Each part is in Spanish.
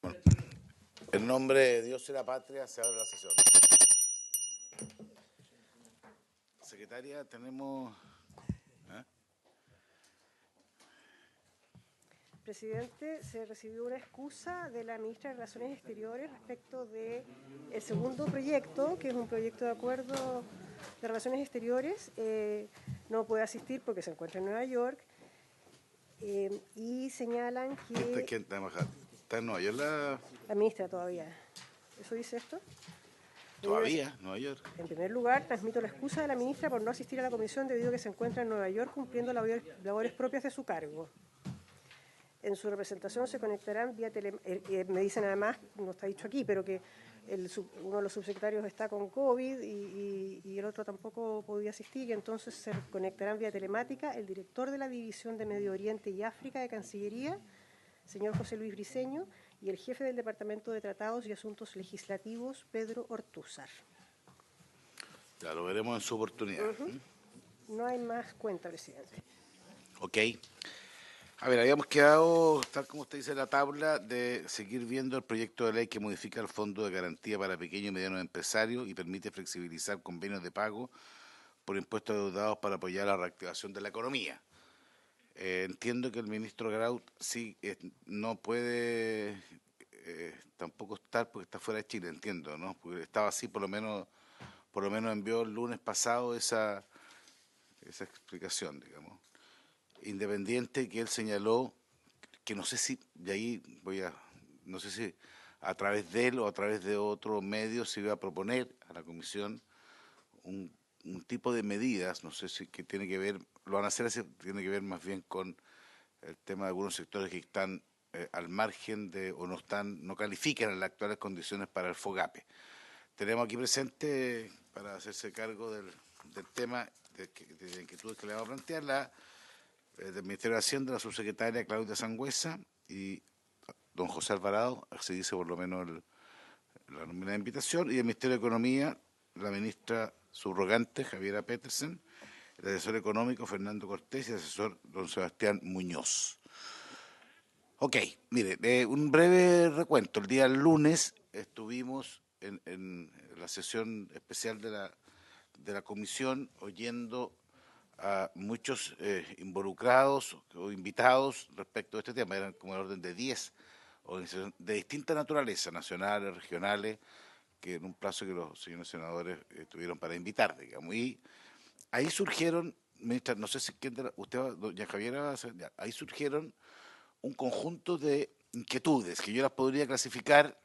Bueno, en nombre de Dios y la patria se abre la sesión. Secretaria, tenemos... Presidente, se recibió una excusa de la ministra de Relaciones Exteriores respecto del segundo proyecto, que es un proyecto de acuerdo de Relaciones Exteriores. No puede asistir porque se encuentra en Nueva York y señalan que... ¿Quién está en Nueva York? La ministra todavía. ¿Eso dice esto? ¿Todavía? ¿Nueva York? En primer lugar, transmito la excusa de la ministra por no asistir a la comisión debido a que se encuentra en Nueva York cumpliendo labores propias de su cargo. En su representación se conectarán vía me dicen además, no está dicho aquí, pero que uno de los subsecretarios está con COVID y el otro tampoco podía asistir, y entonces se conectarán vía telemática el director de la División de Medio Oriente y África de Cancillería, señor José Luis Briceño, y el jefe del Departamento de Tratados y Asuntos Legislativos, Pedro Ortúzar. Ya lo veremos en su oportunidad. No hay más cuenta, presidente. Ok. A ver, habíamos quedado, tal como usted dice en la tabla, de seguir viendo el proyecto de ley que modifica el Fondo de Garantía para Pequeños y Medianos Empresarios y permite flexibilizar convenios de pago por impuestos adeudados para apoyar la reactivación de la economía. Entiendo que el ministro Grau sí no puede tampoco estar porque está fuera de Chile, entiendo, ¿no? Porque estaba así, por lo menos envió el lunes pasado esa explicación, digamos. Independiente que él señaló que no sé si, de ahí no sé si a través de él o a través de otro medio se iba a proponer a la comisión un tipo de medidas, no sé si que tiene que ver, lo van a hacer así, tiene que ver más bien con el tema de algunos sectores que están al margen de o no califican en las actuales condiciones para el FOGAPE. Tenemos aquí presente, para hacerse cargo del tema de inquietudes que le vamos a plantear, del Ministerio de Hacienda, la subsecretaria Claudia Sangüesa y don José Alvarado, se dice por lo menos la nómina de invitación, y del Ministerio de Economía, la ministra subrogante Javiera Petersen, el asesor económico Fernando Cortés y el asesor don Sebastián Muñoz. Ok, mire, un breve recuento. El día lunes estuvimos en la sesión especial de la comisión oyendo a muchos involucrados o invitados respecto a este tema. Eran como el orden de 10 organizaciones de distinta naturaleza, nacionales, regionales, que en un plazo que los señores senadores tuvieron para invitar, digamos. Y ahí surgieron, ministra, no sé si usted, doña Javiera, ahí surgieron un conjunto de inquietudes que yo las podría clasificar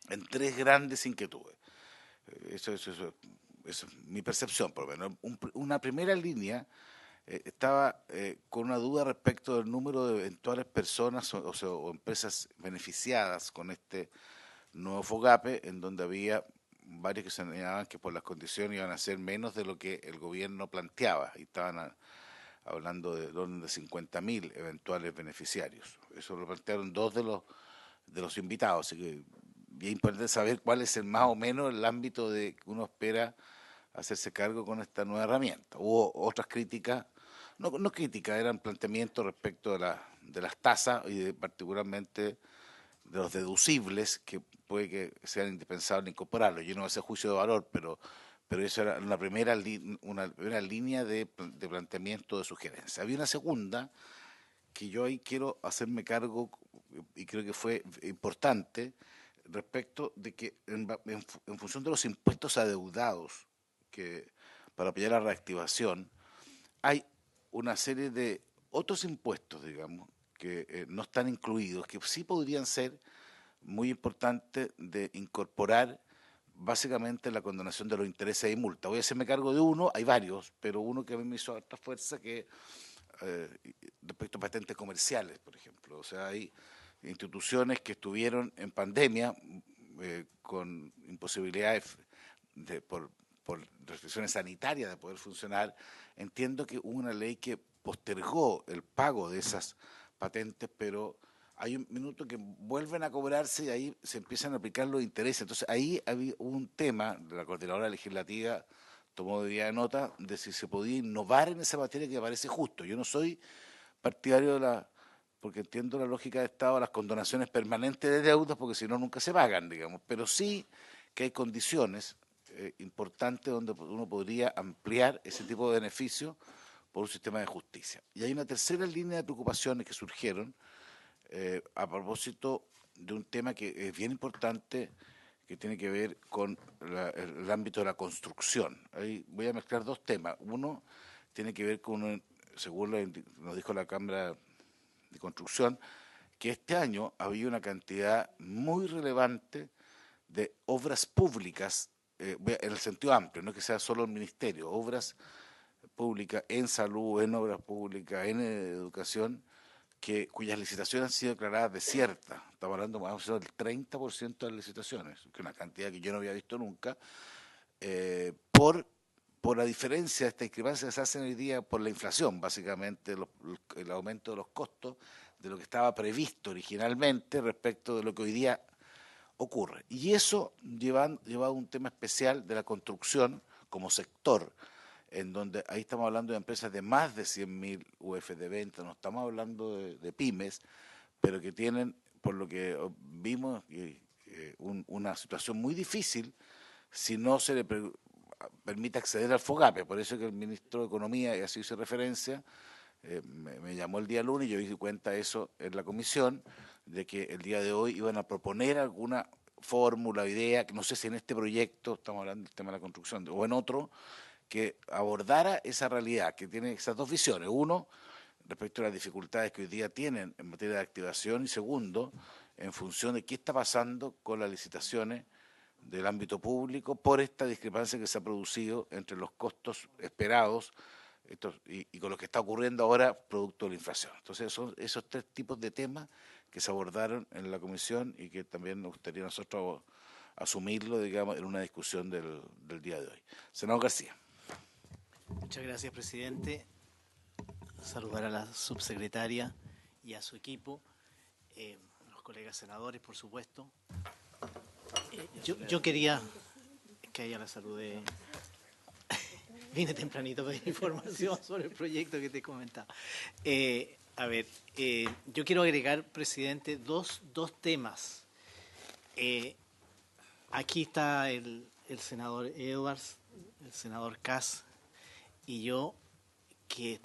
en tres grandes inquietudes. Eso es mi percepción, por lo menos. Una primera línea estaba con una duda respecto del número de eventuales personas o empresas beneficiadas con este nuevo FOGAPE, en donde había varios que señalaban que por las condiciones iban a ser menos de lo que el gobierno planteaba, y estaban hablando de 50.000 eventuales beneficiarios. Eso lo plantearon dos de los invitados, así que es importante saber cuál es el más o menos el ámbito de que uno espera hacerse cargo con esta nueva herramienta. Hubo otras críticas, no críticas, eran planteamientos respecto de las tasas y particularmente de los deducibles, que puede que sean indispensables incorporarlos. Yo no voy a hacer juicio de valor, pero eso era una primera línea de planteamiento de sugerencia. Había una segunda que yo ahí quiero hacerme cargo y creo que fue importante respecto de que en función de los impuestos adeudados que para apoyar la reactivación hay una serie de otros impuestos, digamos, que no están incluidos, que sí podrían ser muy importantes de incorporar básicamente la condonación de los intereses y multas. Voy a hacerme cargo de uno, hay varios, pero uno que a mí me hizo harta fuerza que eh, respecto a patentes comerciales, por ejemplo. O sea, hay instituciones que estuvieron en pandemia con imposibilidades por restricciones sanitarias de poder funcionar. Entiendo que hubo una ley que postergó el pago de esas patentes, pero hay un minuto que vuelven a cobrarse y ahí se empiezan a aplicar los intereses. Entonces ahí había un tema, la coordinadora legislativa tomó de nota de si se podía innovar en esa materia que me parece justo. Yo no soy partidario de la porque entiendo la lógica de Estado, las condonaciones permanentes de deudas, porque si no, nunca se pagan, digamos, pero sí que hay condiciones importantes donde uno podría ampliar ese tipo de beneficios por un sistema de justicia. Y hay una tercera línea de preocupaciones que surgieron a propósito de un tema que es bien importante, que tiene que ver con el ámbito de la construcción. Ahí voy a mezclar dos temas. Uno tiene que ver con, según nos dijo la Cámara de Construcción, que este año había una cantidad muy relevante de obras públicas, en el sentido amplio, no que sea solo el ministerio, obras públicas en salud, en obras públicas, en educación, cuyas licitaciones han sido declaradas desiertas. Estamos hablando más o menos del 30% de las licitaciones, que es una cantidad que yo no había visto nunca, por la diferencia, esta discrepancia que se hace hoy día por la inflación, básicamente, el aumento de los costos de lo que estaba previsto originalmente respecto de lo que hoy día ocurre. Y eso lleva a un tema especial de la construcción como sector, en donde ahí estamos hablando de empresas de más de 100.000 UF de venta, no estamos hablando de pymes, pero que tienen, por lo que vimos, una situación muy difícil si no se le permite acceder al FOGAPE. Por eso que el ministro de Economía, y así hizo referencia, me llamó el día lunes y yo di cuenta de eso en la comisión, de que el día de hoy iban a proponer alguna fórmula, idea, que no sé si en este proyecto, estamos hablando del tema de la construcción, o en otro, que abordara esa realidad, que tiene esas dos visiones. Uno, respecto a las dificultades que hoy día tienen en materia de activación, y segundo, en función de qué está pasando con las licitaciones del ámbito público por esta discrepancia que se ha producido entre los costos esperados y con lo que está ocurriendo ahora producto de la inflación. Entonces son esos tres tipos de temas que se abordaron en la comisión y que también nos gustaría a nosotros asumirlo, digamos, en una discusión del día de hoy. Senador García. Muchas gracias, presidente. Saludar a la subsecretaria y a su equipo, a los colegas senadores, por supuesto. Yo quería que a ella la saludé. Vine tempranito a pedir información sobre el proyecto que te comentaba. Yo quiero agregar, presidente, dos temas. Aquí está el senador Edwards, el senador Kass y yo, que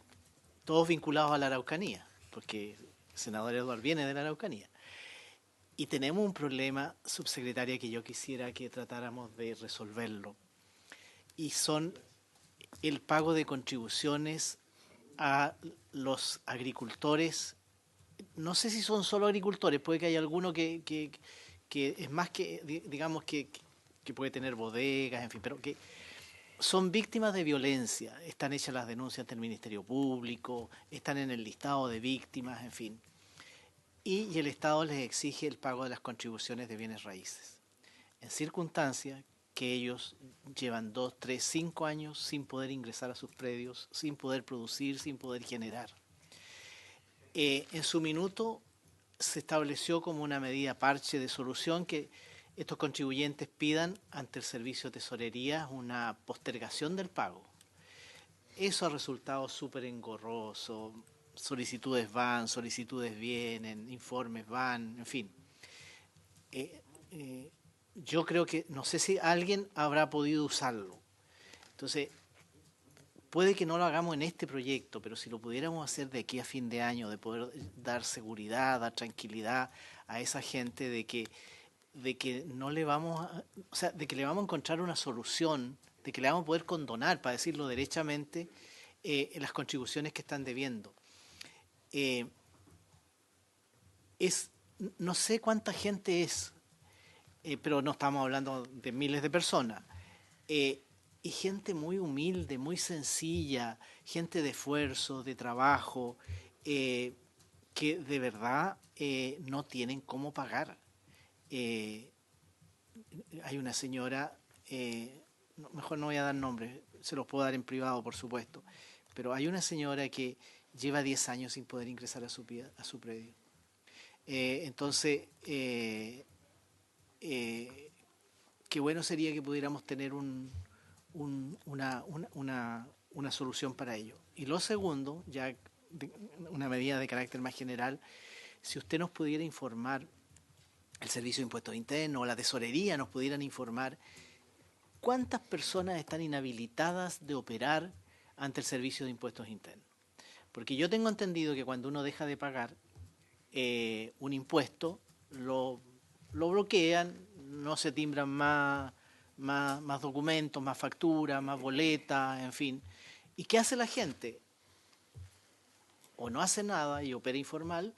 todos vinculados a la Araucanía, porque el senador Edwards viene de la Araucanía. Y tenemos un problema, subsecretaria, que yo quisiera que tratáramos de resolverlo. Y son el pago de contribuciones a los agricultores. No sé si son solo agricultores, puede que haya alguno que es más que, digamos, que puede tener bodegas, en fin, pero que son víctimas de violencia. Están hechas las denuncias ante el Ministerio Público, están en el listado de víctimas, en fin. Y el Estado les exige el pago de las contribuciones de bienes raíces, en circunstancias que ellos llevan 2, 3, 5 años sin poder ingresar a sus predios, sin poder producir, sin poder generar. En su minuto se estableció como una medida parche de solución que estos contribuyentes pidan ante el Servicio de Tesorería una postergación del pago. Eso ha resultado súper engorroso. Solicitudes van, solicitudes vienen, informes van, en fin. Yo creo que, no sé si alguien habrá podido usarlo. Entonces, puede que no lo hagamos en este proyecto, pero si lo pudiéramos hacer de aquí a fin de año, de poder dar seguridad, dar tranquilidad a esa gente de que no le vamos a, o sea, de que le vamos a encontrar una solución, de que le vamos a poder condonar, para decirlo derechamente, las contribuciones que están debiendo. No sé cuánta gente es, pero no estamos hablando de miles de personas. Y gente muy humilde, muy sencilla, gente de esfuerzo, de trabajo, que de verdad no tienen cómo pagar. Hay una señora, mejor no voy a dar nombres, se los puedo dar en privado, por supuesto, pero hay una señora que lleva 10 años sin poder ingresar a su predio. Entonces, qué bueno sería que pudiéramos tener una solución para ello. Y lo segundo, ya una medida de carácter más general, si usted nos pudiera informar, el Servicio de Impuestos Internos o la Tesorería nos pudieran informar cuántas personas están inhabilitadas de operar ante el Servicio de Impuestos Internos. Porque yo tengo entendido que cuando uno deja de pagar un impuesto, lo bloquean, no se timbran más documentos, más facturas, más boletas, en fin. ¿Y qué hace la gente? O no hace nada y opera informal,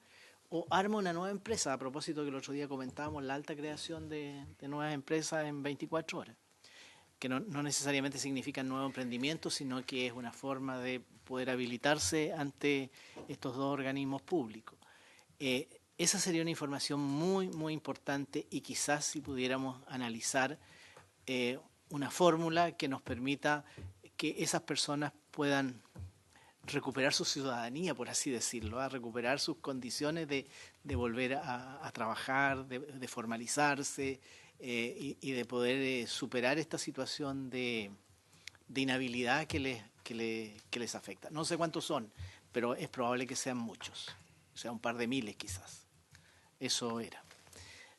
o arma una nueva empresa. A propósito que el otro día comentábamos la alta creación de nuevas empresas en 24 horas, que no necesariamente significan nuevo emprendimiento, sino que es una forma de poder habilitarse ante estos dos organismos públicos. Esa sería una información muy, muy importante, y quizás si pudiéramos analizar una fórmula que nos permita que esas personas puedan recuperar su ciudadanía, por así decirlo, a recuperar sus condiciones de volver a trabajar, de formalizarse y de poder superar esta situación de inhabilidad que les afecta. No sé cuántos son, pero es probable que sean muchos, o sea, un par de miles quizás. Eso era.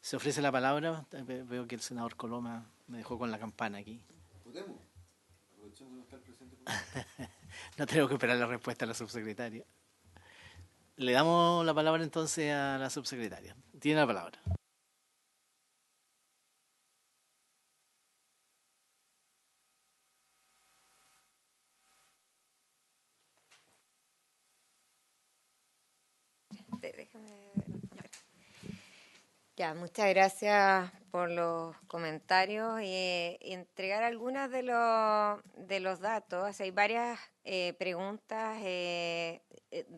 Se ofrece la palabra. Veo que el senador Coloma me dejó con la campana aquí. ¿Podemos? Aprovechando de no estar presente. No tengo que esperar la respuesta a la subsecretaria. Le damos la palabra entonces a la subsecretaria. Tiene la palabra. Ya, muchas gracias por los comentarios y entregar algunas de los datos. Hay varias preguntas de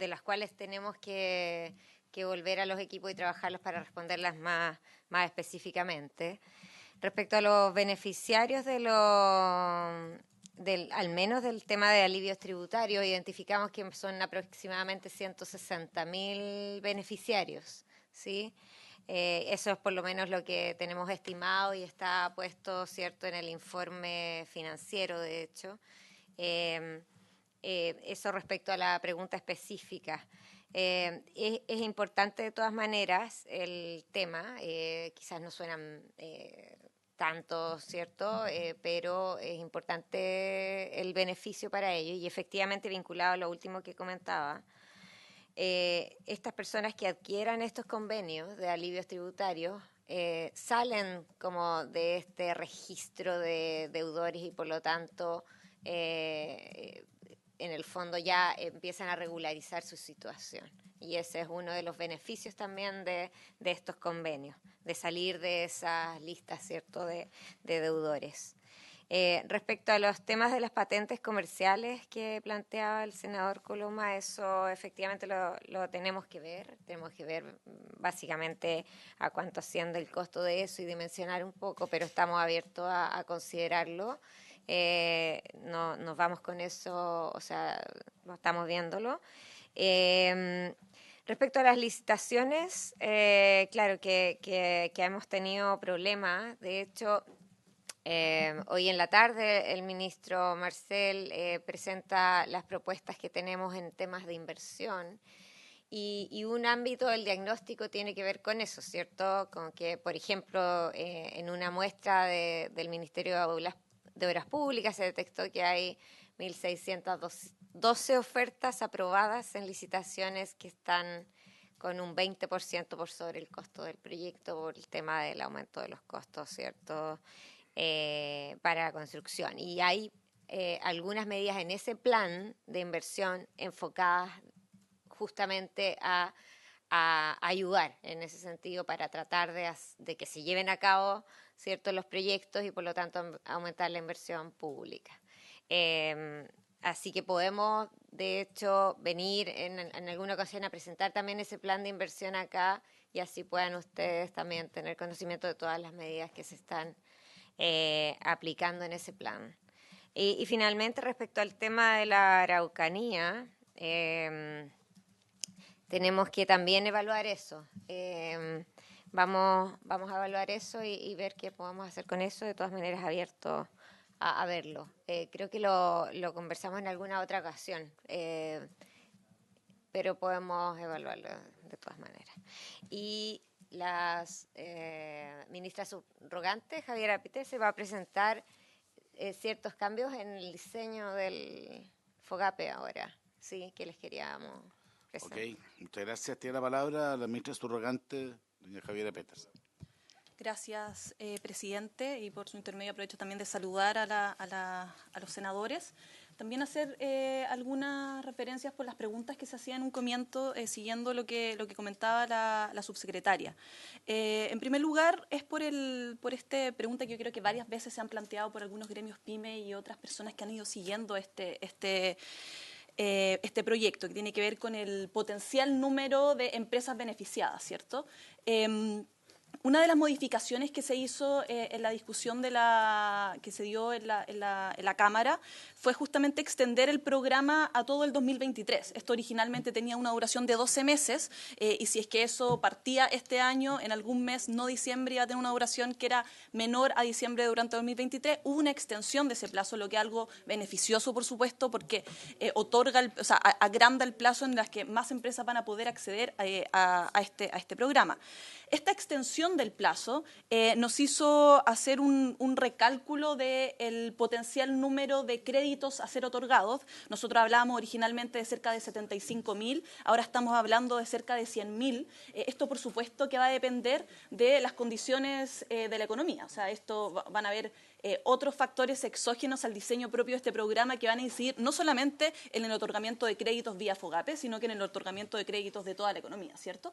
las cuales tenemos que volver a los equipos y trabajarlos para responderlas más específicamente. Respecto a los beneficiarios al menos del tema de alivios tributarios, identificamos que son aproximadamente 160.000 beneficiarios, ¿sí? Eso es por lo menos lo que tenemos estimado y está puesto, ¿cierto?, en el informe financiero, de hecho. Eso respecto a la pregunta específica. Es importante de todas maneras el tema, quizás no suenan tanto, ¿cierto?, pero es importante el beneficio para ellos, y efectivamente vinculado a lo último que comentaba, estas personas que adquieran estos convenios de alivios tributarios salen como de este registro de deudores y por lo tanto en el fondo ya empiezan a regularizar su situación. Y ese es uno de los beneficios también de estos convenios, de salir de esas listas, ¿cierto?, de deudores. Respecto a los temas de las patentes comerciales que planteaba el senador Coloma, eso efectivamente lo tenemos que ver básicamente a cuánto asciende el costo de eso y dimensionar un poco, pero estamos abiertos a considerarlo. No nos vamos con eso, o sea, no estamos viéndolo. Respecto a las licitaciones, claro que hemos tenido problemas. De hecho, hoy en la tarde el ministro Marcel presenta las propuestas que tenemos en temas de inversión y un ámbito del diagnóstico tiene que ver con eso, ¿cierto? Con que, por ejemplo, en una muestra del Ministerio de Obras Públicas se detectó que hay 1.612 ofertas aprobadas en licitaciones que están con un 20% por sobre el costo del proyecto por el tema del aumento de los costos, ¿cierto?, para la construcción. Y hay algunas medidas en ese plan de inversión enfocadas justamente a ayudar en ese sentido para tratar de que se lleven a cabo, ¿cierto?, los proyectos y por lo tanto aumentar la inversión pública. Así que podemos, de hecho, venir en alguna ocasión a presentar también ese plan de inversión acá y así puedan ustedes también tener conocimiento de todas las medidas que se están aplicando en ese plan. Y finalmente, respecto al tema de la Araucanía, tenemos que también evaluar eso. Vamos a evaluar eso y ver qué podemos hacer con eso, de todas maneras abierto a verlo. Creo que lo conversamos en alguna otra ocasión, pero podemos evaluarlo de todas maneras. y la ministra subrogante, Javiera Pete, se va a presentar ciertos cambios en el diseño del FOGAPE ahora, sí, que les queríamos presentar. Ok, muchas gracias. Tiene la palabra la ministra subrogante, doña Javiera Peters. Gracias, presidente, y por su intermedio aprovecho también de saludar a los senadores. También hacer algunas referencias por las preguntas que se hacían en un comienzo, siguiendo lo que comentaba la subsecretaria. En primer lugar, es por esta pregunta que yo creo que varias veces se han planteado por algunos gremios PYME y otras personas que han ido siguiendo este proyecto, que tiene que ver con el potencial número de empresas beneficiadas, ¿cierto? Una de las modificaciones que se hizo en la discusión que se dio en la Cámara fue justamente extender el programa a todo el 2023. Esto originalmente tenía una duración de 12 meses y si es que eso partía este año, en algún mes, no diciembre, iba a tener una duración que era menor a diciembre durante 2023, hubo una extensión de ese plazo, lo que es algo beneficioso, por supuesto, porque agranda el plazo en las que más empresas van a poder acceder a este programa. Esta extensión del plazo nos hizo hacer un recálculo del potencial número de créditos a ser otorgados. Nosotros hablábamos originalmente de cerca de 75.000, ahora estamos hablando de cerca de 100.000. Esto, por supuesto, que va a depender de las condiciones de la economía. O sea, van a haber otros factores exógenos al diseño propio de este programa que van a incidir no solamente en el otorgamiento de créditos vía FOGAPE, sino que en el otorgamiento de créditos de toda la economía, ¿cierto?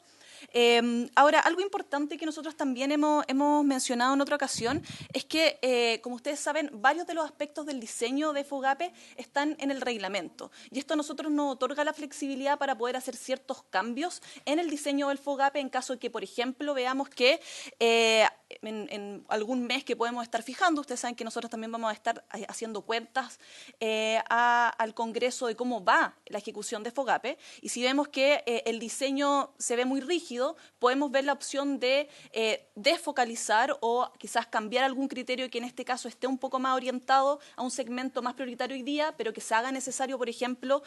Ahora, algo importante que nosotros también hemos mencionado en otra ocasión es que, como ustedes saben, varios de los aspectos del diseño de FOGAPE están en el reglamento y esto a nosotros nos otorga la flexibilidad para poder hacer ciertos cambios en el diseño del FOGAPE en caso de que, por ejemplo, veamos que en algún mes que podemos estar fijando, ustedes saben que nosotros también vamos a estar haciendo cuentas al Congreso de cómo va la ejecución de FOGAPE, y si vemos que el diseño se ve muy rígido, podemos ver la opción de desfocalizar o quizás cambiar algún criterio que en este caso esté un poco más orientado a un segmento más prioritario hoy día, pero que se haga necesario, por ejemplo,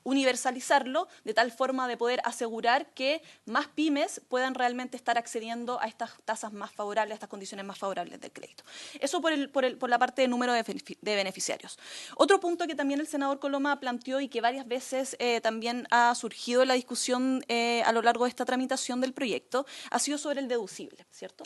universalizarlo de tal forma de poder asegurar que más pymes puedan realmente estar accediendo a estas tasas más favorables, a estas condiciones más favorables del crédito. Eso por la parte de número de beneficiarios. Otro punto que también el senador Coloma planteó y que varias veces también ha surgido en la discusión a lo largo de esta tramitación del proyecto ha sido sobre el deducible, ¿cierto?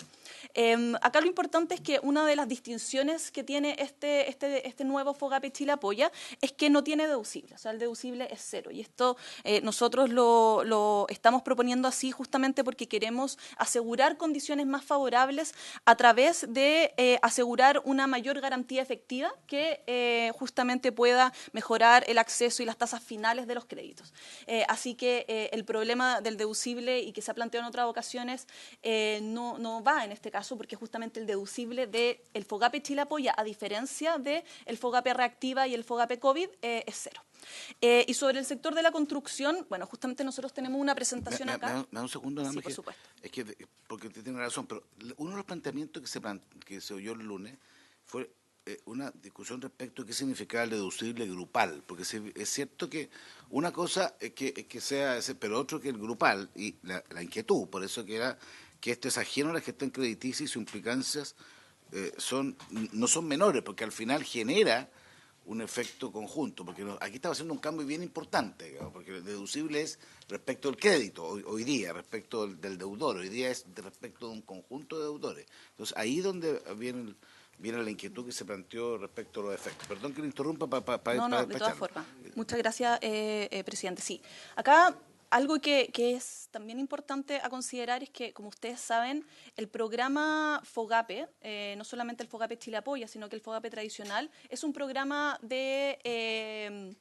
Acá lo importante es que una de las distinciones que tiene este nuevo FOGAPE Chile Apoya es que no tiene deducible, o sea, el deducible es cero, y esto nosotros lo estamos proponiendo así justamente porque queremos asegurar condiciones más favorables a través de asegurar una mayor garantía efectiva que justamente pueda mejorar el acceso y las tasas finales de los créditos. Así que el problema del deducible y que se ha planteado en otras ocasiones no va en este caso, porque justamente el deducible del FOGAPE Chile Apoya, a diferencia del FOGAPE Reactiva y el FOGAPE COVID, es cero. Y sobre el sector de la construcción, bueno, justamente nosotros tenemos una presentación acá. Me da un segundo, nada más. Sí, por supuesto. Es que, porque usted tiene razón, pero uno de los planteamientos que se oyó el lunes fue una discusión respecto a qué significaba el deducible grupal, porque es cierto que una cosa es que sea ese, pero otro que el grupal, y la inquietud, por eso que era que esto es ajeno a la gestión crediticia y sus implicancias no son menores, porque al final genera un efecto conjunto, porque aquí estaba haciendo un cambio bien importante, digamos, porque el deducible es respecto al crédito, hoy día, respecto del deudor, hoy día es respecto de un conjunto de deudores. Entonces, ahí es donde viene la inquietud que se planteó respecto a los efectos. Perdón que le interrumpa para No, de todas formas. Muchas gracias, presidente. Sí, acá algo que es también importante a considerar es que, como ustedes saben, el programa FOGAPE, no solamente el FOGAPE Chile Apoya, sino que el FOGAPE tradicional, es un programa de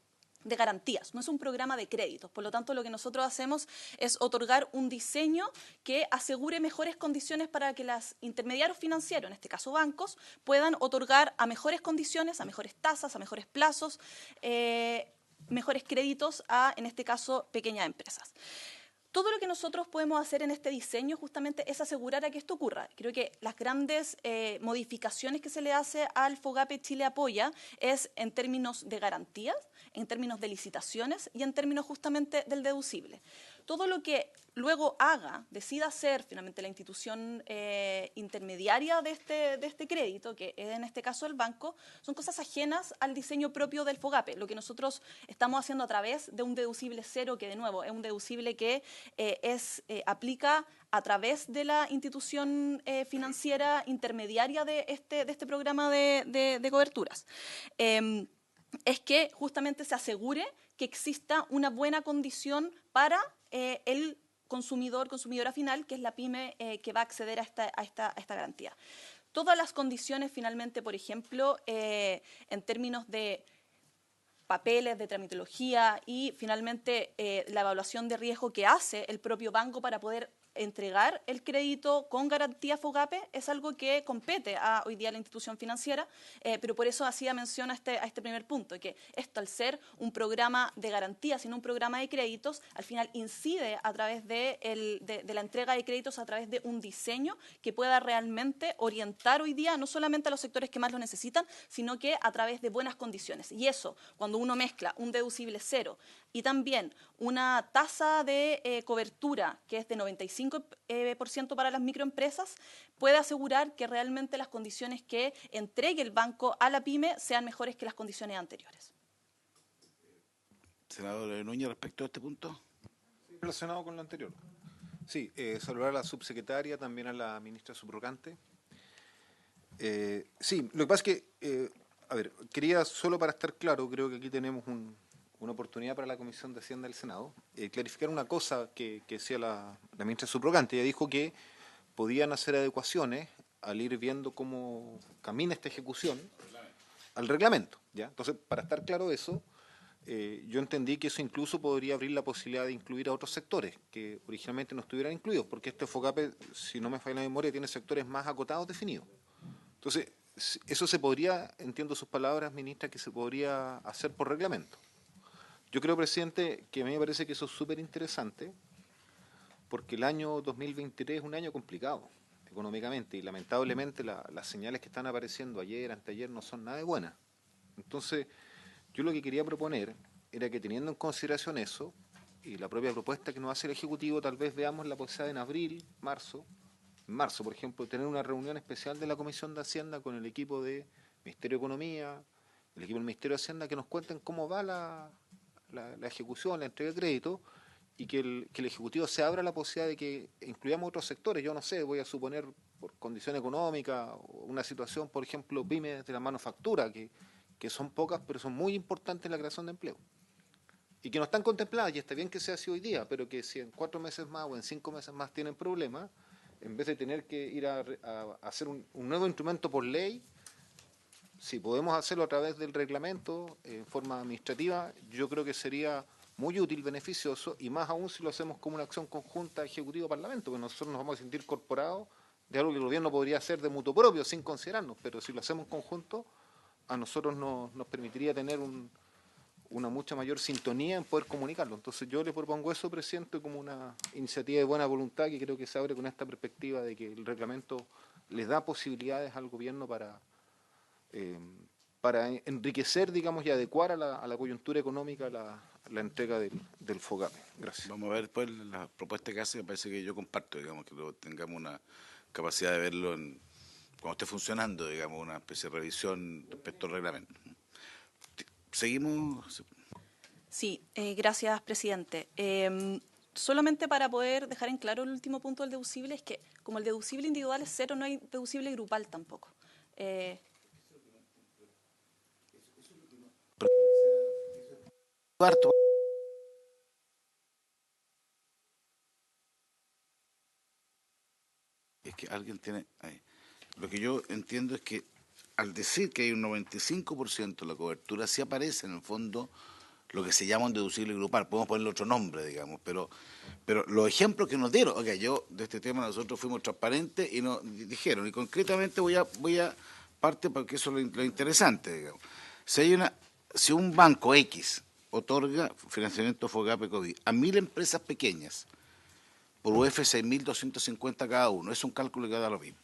garantías, no es un programa de créditos. Por lo tanto, lo que nosotros hacemos es otorgar un diseño que asegure mejores condiciones para que los intermediarios financieros, en este caso bancos, puedan otorgar a mejores condiciones, a mejores tasas, a mejores plazos, mejores créditos a, en este caso, pequeñas empresas. Todo lo que nosotros podemos hacer en este diseño justamente es asegurar a que esto ocurra. Creo que las grandes modificaciones que se le hace al FOGAPE Chile Apoya es en términos de garantías, en términos de licitaciones y en términos justamente del deducible. todo lo que luego decida hacer finalmente la institución intermediaria de este crédito, que es en este caso el banco, son cosas ajenas al diseño propio del FOGAPE. Lo que nosotros estamos haciendo a través de un deducible cero, que de nuevo es un deducible que aplica a través de la institución financiera intermediaria de este programa de coberturas. Es que justamente se asegure que exista una buena condición para el consumidora final, que es la pyme que va a acceder a esta garantía. Todas las condiciones finalmente, por ejemplo, en términos de papeles, de tramitología y finalmente la evaluación de riesgo que hace el propio banco para poder entregar el crédito con garantía FOGAPE es algo que compete a hoy día la institución financiera, pero por eso hacía mención a este primer punto, que esto al ser un programa de garantía, sino un programa de créditos, al final incide a través de la entrega de créditos a través de un diseño que pueda realmente orientar hoy día no solamente a los sectores que más lo necesitan, sino que a través de buenas condiciones. Y eso, cuando uno mezcla un deducible cero y también una tasa de cobertura que es de 95% para las microempresas, puede asegurar que realmente las condiciones que entregue el banco a la pyme sean mejores que las condiciones anteriores. Senador Núñez, respecto a este punto. Relacionado con lo anterior. Sí, saludar a la subsecretaria, también a la ministra subrogante. Sí, lo que pasa es que, quería, solo para estar claro, creo que aquí tenemos una oportunidad para la Comisión de Hacienda del Senado, clarificar una cosa que decía la ministra subrogante. Ella dijo que podían hacer adecuaciones al ir viendo cómo camina esta ejecución al reglamento, ¿ya? Entonces, para estar claro eso, yo entendí que eso incluso podría abrir la posibilidad de incluir a otros sectores que originalmente no estuvieran incluidos, porque este FOGAPE, si no me falla la memoria, tiene sectores más acotados definidos. Entonces, eso se podría, entiendo sus palabras, ministra, que se podría hacer por reglamento. Yo creo, presidente, que a mí me parece que eso es súper interesante, porque el año 2023 es un año complicado económicamente y lamentablemente las señales que están apareciendo ayer, anteayer, no son nada de buenas. Entonces, yo lo que quería proponer era que, teniendo en consideración eso y la propia propuesta que nos hace el Ejecutivo, tal vez veamos la posibilidad en abril, en marzo, por ejemplo, tener una reunión especial de la Comisión de Hacienda con el equipo de Ministerio de Economía, el equipo del Ministerio de Hacienda, que nos cuenten cómo va la ejecución, la entrega de crédito, y que el Ejecutivo se abra la posibilidad de que incluyamos otros sectores. Yo no sé, voy a suponer, por condición económica, una situación, por ejemplo, pymes de la manufactura, que son pocas, pero son muy importantes en la creación de empleo. Y que no están contempladas, y está bien que sea así hoy día, pero que si en 4 meses más o en 5 meses más tienen problemas, en vez de tener que ir a hacer un nuevo instrumento por ley, si podemos hacerlo a través del reglamento, en forma administrativa, yo creo que sería muy útil, beneficioso, y más aún si lo hacemos como una acción conjunta Ejecutivo-Parlamento, porque nosotros nos vamos a sentir corporados de algo que el gobierno podría hacer de mutuo propio, sin considerarnos, pero si lo hacemos en conjunto, a nosotros nos permitiría tener una mucha mayor sintonía en poder comunicarlo. Entonces yo le propongo eso, presidente, como una iniciativa de buena voluntad que creo que se abre con esta perspectiva de que el reglamento les da posibilidades al gobierno para enriquecer, digamos, y adecuar a la coyuntura económica la entrega del FOGAPE. Gracias. Vamos a ver después la propuesta que hace, me parece que yo comparto, digamos, que tengamos una capacidad de verlo cuando esté funcionando, digamos, una especie de revisión respecto al reglamento. ¿Seguimos? Sí, gracias, presidente. Solamente para poder dejar en claro el último punto del deducible, es que como el deducible individual es cero, no hay deducible grupal tampoco. Cuarto. Es que alguien tiene... Ahí. Lo que yo entiendo es que al decir que hay un 95% de la cobertura, sí aparece en el fondo lo que se llama un deducible grupal. Podemos ponerle otro nombre, digamos, pero los ejemplos que nos dieron, yo de este tema nosotros fuimos transparentes y nos dijeron, y concretamente voy a parte porque eso es lo interesante, digamos. Si un banco X otorga financiamiento FOGAPE COVID a 1.000 empresas pequeñas, por UF 6.250 cada uno, es un cálculo que da lo mismo.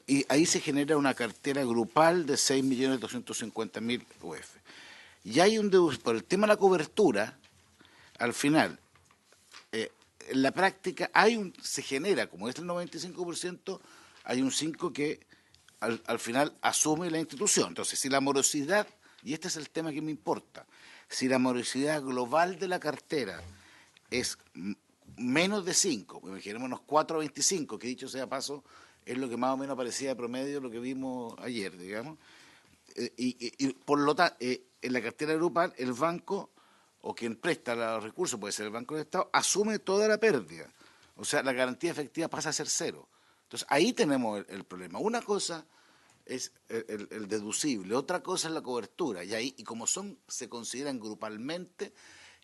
Y ahí se genera una cartera grupal de 6.250.000 UF. Y hay por el tema de la cobertura, al final, en la práctica se genera, como es el 95%, hay un 5% que al final asume la institución. Entonces, si la morosidad, y este es el tema que me importa, si la morosidad global de la cartera es menos de 5, imaginémonos 4,25, que dicho sea paso, es lo que más o menos parecía de promedio lo que vimos ayer, digamos, y por lo tanto, en la cartera grupal, el banco o quien presta los recursos, puede ser el Banco del Estado, asume toda la pérdida. O sea, la garantía efectiva pasa a ser 0. Entonces, ahí tenemos el problema. Una cosa es el deducible, otra cosa es la cobertura, y como se consideran grupalmente,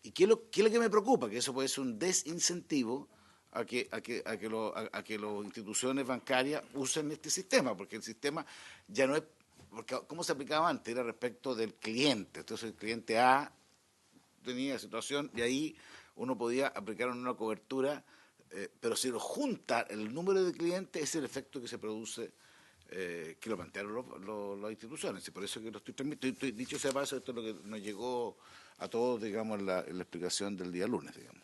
¿y qué es lo que me preocupa? Que eso puede ser un desincentivo a que las instituciones bancarias usen este sistema, porque el sistema ya no es, porque ¿cómo se aplicaba antes? Era respecto del cliente. Entonces el cliente A tenía situación y ahí uno podía aplicar una cobertura, pero si lo junta el número de clientes es el efecto que se produce, que lo plantearon las instituciones, y por eso que lo estoy transmitiendo. Dicho sea paso, esto es lo que nos llegó a todos, digamos, en la explicación del día lunes, digamos.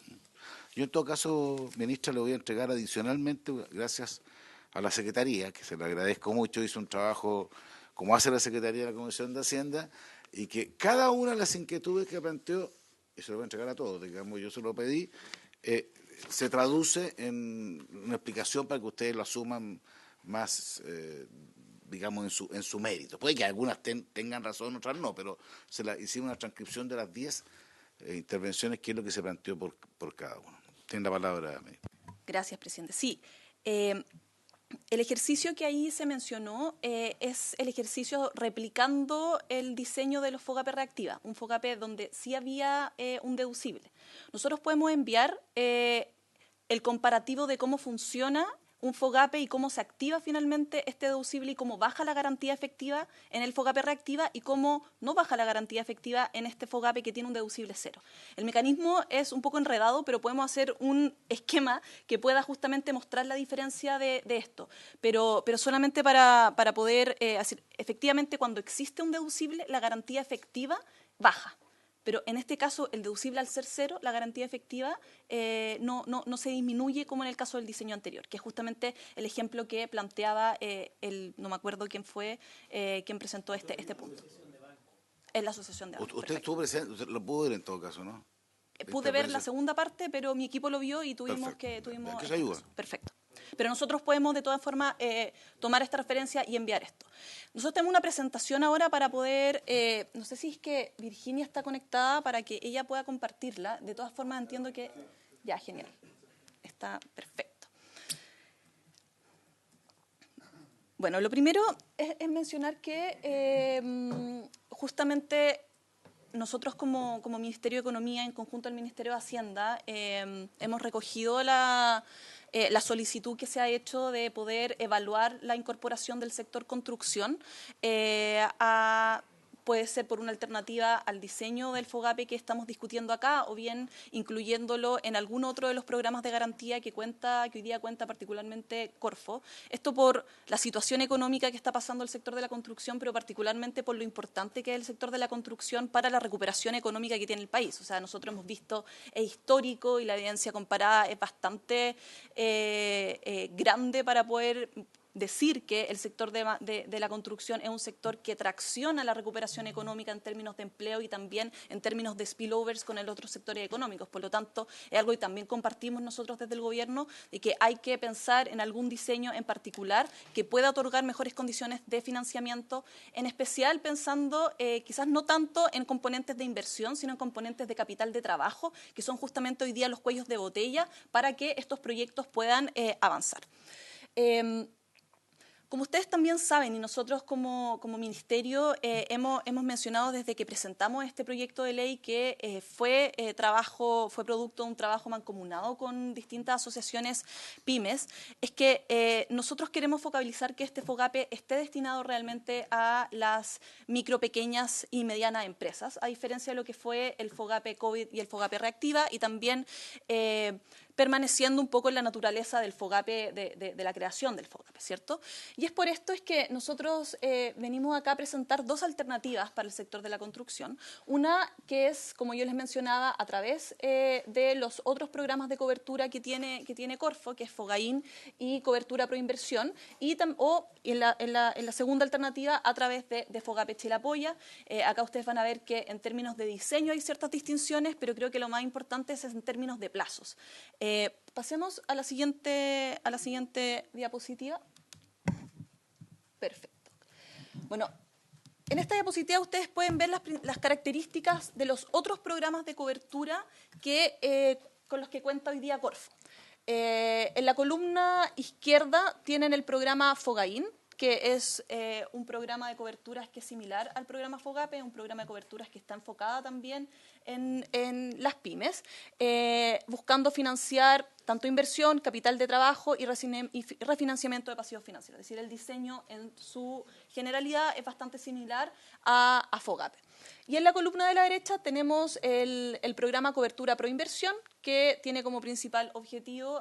Yo en todo caso, ministra, le voy a entregar adicionalmente, gracias a la Secretaría, que se le agradezco mucho, hizo un trabajo como hace la Secretaría de la Comisión de Hacienda, y que cada una de las inquietudes que planteó, y se lo voy a entregar a todos, digamos, yo se lo pedí, se traduce en una explicación para que ustedes lo asuman más, digamos, en su mérito. Puede que algunas tengan razón, otras no, pero hicimos una transcripción de las 10 intervenciones, que es lo que se planteó por cada uno. Tiene la palabra, ministra. Gracias, presidente. Sí, el ejercicio que ahí se mencionó es el ejercicio replicando el diseño de los FOGAPE reactiva, un FOGAPE donde sí había un deducible. Nosotros podemos enviar el comparativo de cómo funciona un FOGAPE y cómo se activa finalmente este deducible y cómo baja la garantía efectiva en el FOGAPE reactiva y cómo no baja la garantía efectiva en este FOGAPE que tiene un deducible 0. El mecanismo es un poco enredado, pero podemos hacer un esquema que pueda justamente mostrar la diferencia de esto. Pero solamente para poder hacer, efectivamente, cuando existe un deducible, la garantía efectiva baja. Pero en este caso, el deducible al ser 0, la garantía efectiva no se disminuye como en el caso del diseño anterior, que es justamente el ejemplo que planteaba no me acuerdo quién fue quien presentó este punto. Es la asociación de bancos. Usted estuvo presente, usted lo pudo ver en todo caso, ¿no? Pude ver la segunda parte, pero mi equipo lo vio y tuvimos que se ayuda. Perfecto. Pero nosotros podemos de todas formas tomar esta referencia y enviar esto. Nosotros tenemos una presentación ahora para poder, no sé si es que Virginia está conectada para que ella pueda compartirla. De todas formas entiendo que, ya, genial, está perfecto. Bueno, lo primero es mencionar que justamente nosotros como Ministerio de Economía, en conjunto al Ministerio de Hacienda, hemos recogido la solicitud que se ha hecho de poder evaluar la incorporación del sector construcción puede ser por una alternativa al diseño del FOGAPE que estamos discutiendo acá, o bien incluyéndolo en algún otro de los programas de garantía que hoy día cuenta particularmente Corfo. Esto por la situación económica que está pasando el sector de la construcción, pero particularmente por lo importante que es el sector de la construcción para la recuperación económica que tiene el país. O sea, nosotros hemos visto, es histórico y la evidencia comparada es bastante grande para poder decir que el sector de la construcción es un sector que tracciona la recuperación económica en términos de empleo y también en términos de spillovers con el otros sectores económicos. Por lo tanto, es algo que también compartimos nosotros desde el Gobierno, de que hay que pensar en algún diseño en particular que pueda otorgar mejores condiciones de financiamiento, en especial pensando quizás no tanto en componentes de inversión, sino en componentes de capital de trabajo, que son justamente hoy día los cuellos de botella para que estos proyectos puedan avanzar. Como ustedes también saben, y nosotros como Ministerio hemos mencionado desde que presentamos este proyecto de ley que fue producto de un trabajo mancomunado con distintas asociaciones pymes, es que nosotros queremos focalizar que este FOGAPE esté destinado realmente a las micro, pequeñas y medianas empresas, a diferencia de lo que fue el FOGAPE COVID y el FOGAPE Reactiva, y también permaneciendo un poco en la naturaleza del FOGAPE, de la creación del FOGAPE, ¿cierto? Y es por esto es que nosotros venimos acá a presentar dos alternativas para el sector de la construcción. Una que es, como yo les mencionaba, a través de los otros programas de cobertura que tiene Corfo, que es FOGAIN y cobertura proinversión, o en la segunda alternativa a través de FOGAPE Chile Apoya. Acá ustedes van a ver que en términos de diseño hay ciertas distinciones, pero creo que lo más importante es en términos de plazos. Pasemos a la siguiente diapositiva. Perfecto. Bueno, en esta diapositiva ustedes pueden ver las características de los otros programas de cobertura con los que cuenta hoy día Corfo. En la columna izquierda tienen el programa FOGAIN, que es un programa de coberturas que es similar al programa FOGAPE, un programa de coberturas que está enfocada también en las pymes, buscando financiar tanto inversión, capital de trabajo y refinanciamiento de pasivos financieros. Es decir, el diseño en su generalidad es bastante similar a FOGAPE. Y en la columna de la derecha tenemos el programa Cobertura Proinversión, que tiene como principal objetivo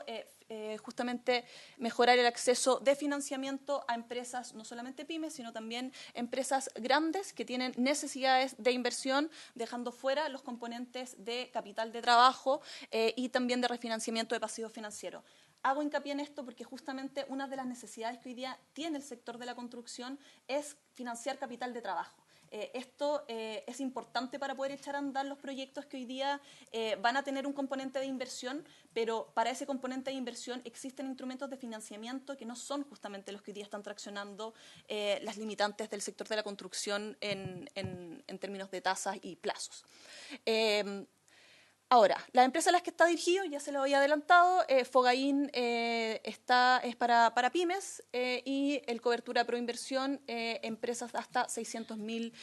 justamente mejorar el acceso de financiamiento a empresas, no solamente pymes, sino también empresas grandes que tienen necesidades de inversión, dejando fuera los componentes de capital de trabajo y también de refinanciamiento de pasivos financieros. Hago hincapié en esto porque justamente una de las necesidades que hoy día tiene el sector de la construcción es financiar capital de trabajo. Esto es importante para poder echar a andar los proyectos que hoy día van a tener un componente de inversión, pero para ese componente de inversión existen instrumentos de financiamiento que no son justamente los que hoy día están traccionando las limitantes del sector de la construcción en términos de tasas y plazos. Ahora, la empresa a las que está dirigido, ya se lo había adelantado, FOGAIN es para pymes y el cobertura proinversión, empresas hasta 600.000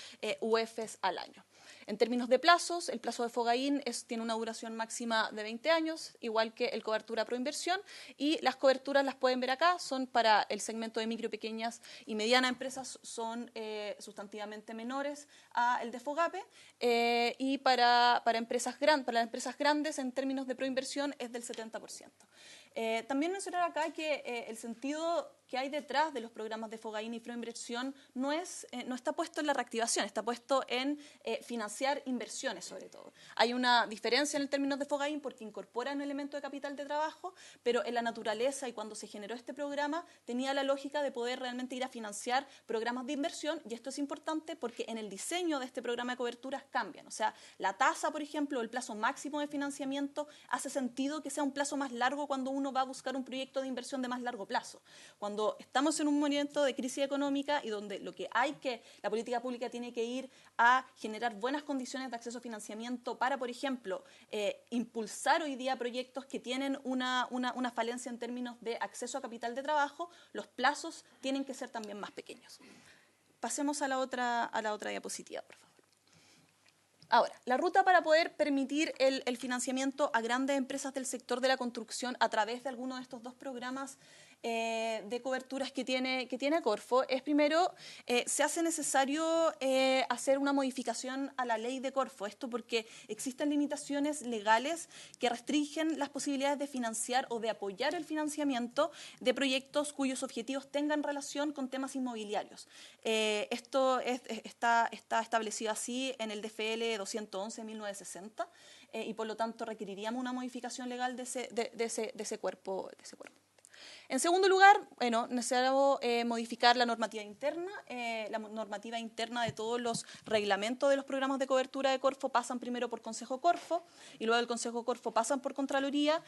UFs al año. En términos de plazos, el plazo de FOGAIN tiene una duración máxima de 20 años, igual que el cobertura proinversión, y las coberturas las pueden ver acá, son para el segmento de micro, pequeñas y medianas empresas, son sustantivamente menores a el de FOGAPE, y para las empresas grandes en términos de proinversión es del 70%. También mencionar acá que el sentido que hay detrás de los programas de FOGAIN y proinversión no está puesto en la reactivación, está puesto en financiar inversiones sobre todo. Hay una diferencia en términos de FOGAIN porque incorpora un elemento de capital de trabajo, pero en la naturaleza y cuando se generó este programa tenía la lógica de poder realmente ir a financiar programas de inversión, y esto es importante porque en el diseño de este programa de coberturas cambian. O sea, la tasa, por ejemplo, el plazo máximo de financiamiento hace sentido que sea un plazo más largo cuando uno va a buscar un proyecto de inversión de más largo plazo. Cuando estamos en un momento de crisis económica y donde la política pública tiene que ir a generar buenas condiciones de acceso a financiamiento para, por ejemplo, impulsar hoy día proyectos que tienen una falencia en términos de acceso a capital de trabajo, los plazos tienen que ser también más pequeños. Pasemos a la otra diapositiva, por favor. Ahora, la ruta para poder permitir el financiamiento a grandes empresas del sector de la construcción a través de alguno de estos dos programas de coberturas que tiene Corfo es, primero, se hace necesario hacer una modificación a la ley de Corfo. Esto porque existen limitaciones legales que restringen las posibilidades de financiar o de apoyar el financiamiento de proyectos cuyos objetivos tengan relación con temas inmobiliarios. Esto está establecido así en el DFL 211/1960 y por lo tanto requeriríamos una modificación legal de ese cuerpo. En segundo lugar, necesario modificar la normativa interna. La normativa interna de todos los reglamentos de los programas de cobertura de Corfo pasan primero por Consejo Corfo y luego del Consejo Corfo pasan por Contraloría.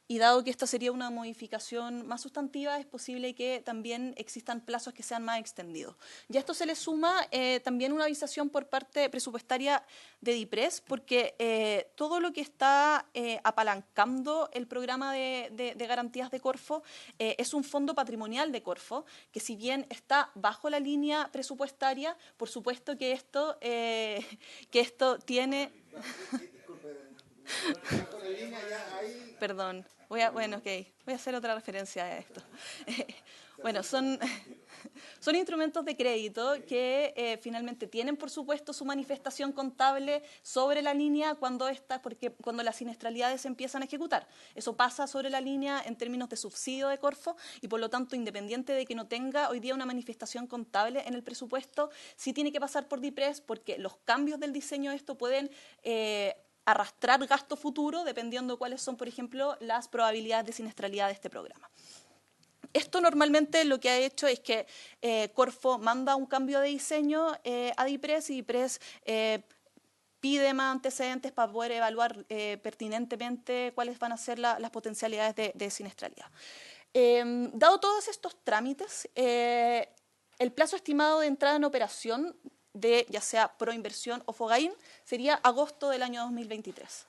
Y dado que esta sería una modificación más sustantiva, es posible que también existan plazos que sean más extendidos. Y a esto se le suma también una avisación por parte presupuestaria de DIPRES, porque todo lo que está apalancando el programa de garantías de Corfo es un fondo patrimonial de Corfo, que si bien está bajo la línea presupuestaria, por supuesto que esto tiene... Perdón, voy a hacer otra referencia a esto. Bueno, Son instrumentos de crédito que finalmente tienen, por supuesto, su manifestación contable sobre la línea cuando las siniestralidades se empiezan a ejecutar. Eso pasa sobre la línea en términos de subsidio de Corfo y, por lo tanto, independiente de que no tenga hoy día una manifestación contable en el presupuesto, sí tiene que pasar por DIPRES porque los cambios del diseño de esto pueden arrastrar gasto futuro dependiendo cuáles son, por ejemplo, las probabilidades de siniestralidad de este programa. Esto normalmente lo que ha hecho es que Corfo manda un cambio de diseño a DIPRES y DIPRES pide más antecedentes para poder evaluar pertinentemente cuáles van a ser las potencialidades de siniestralidad. Dado todos estos trámites, el plazo estimado de entrada en operación de ya sea Proinversión o Fogaín sería agosto del año 2023.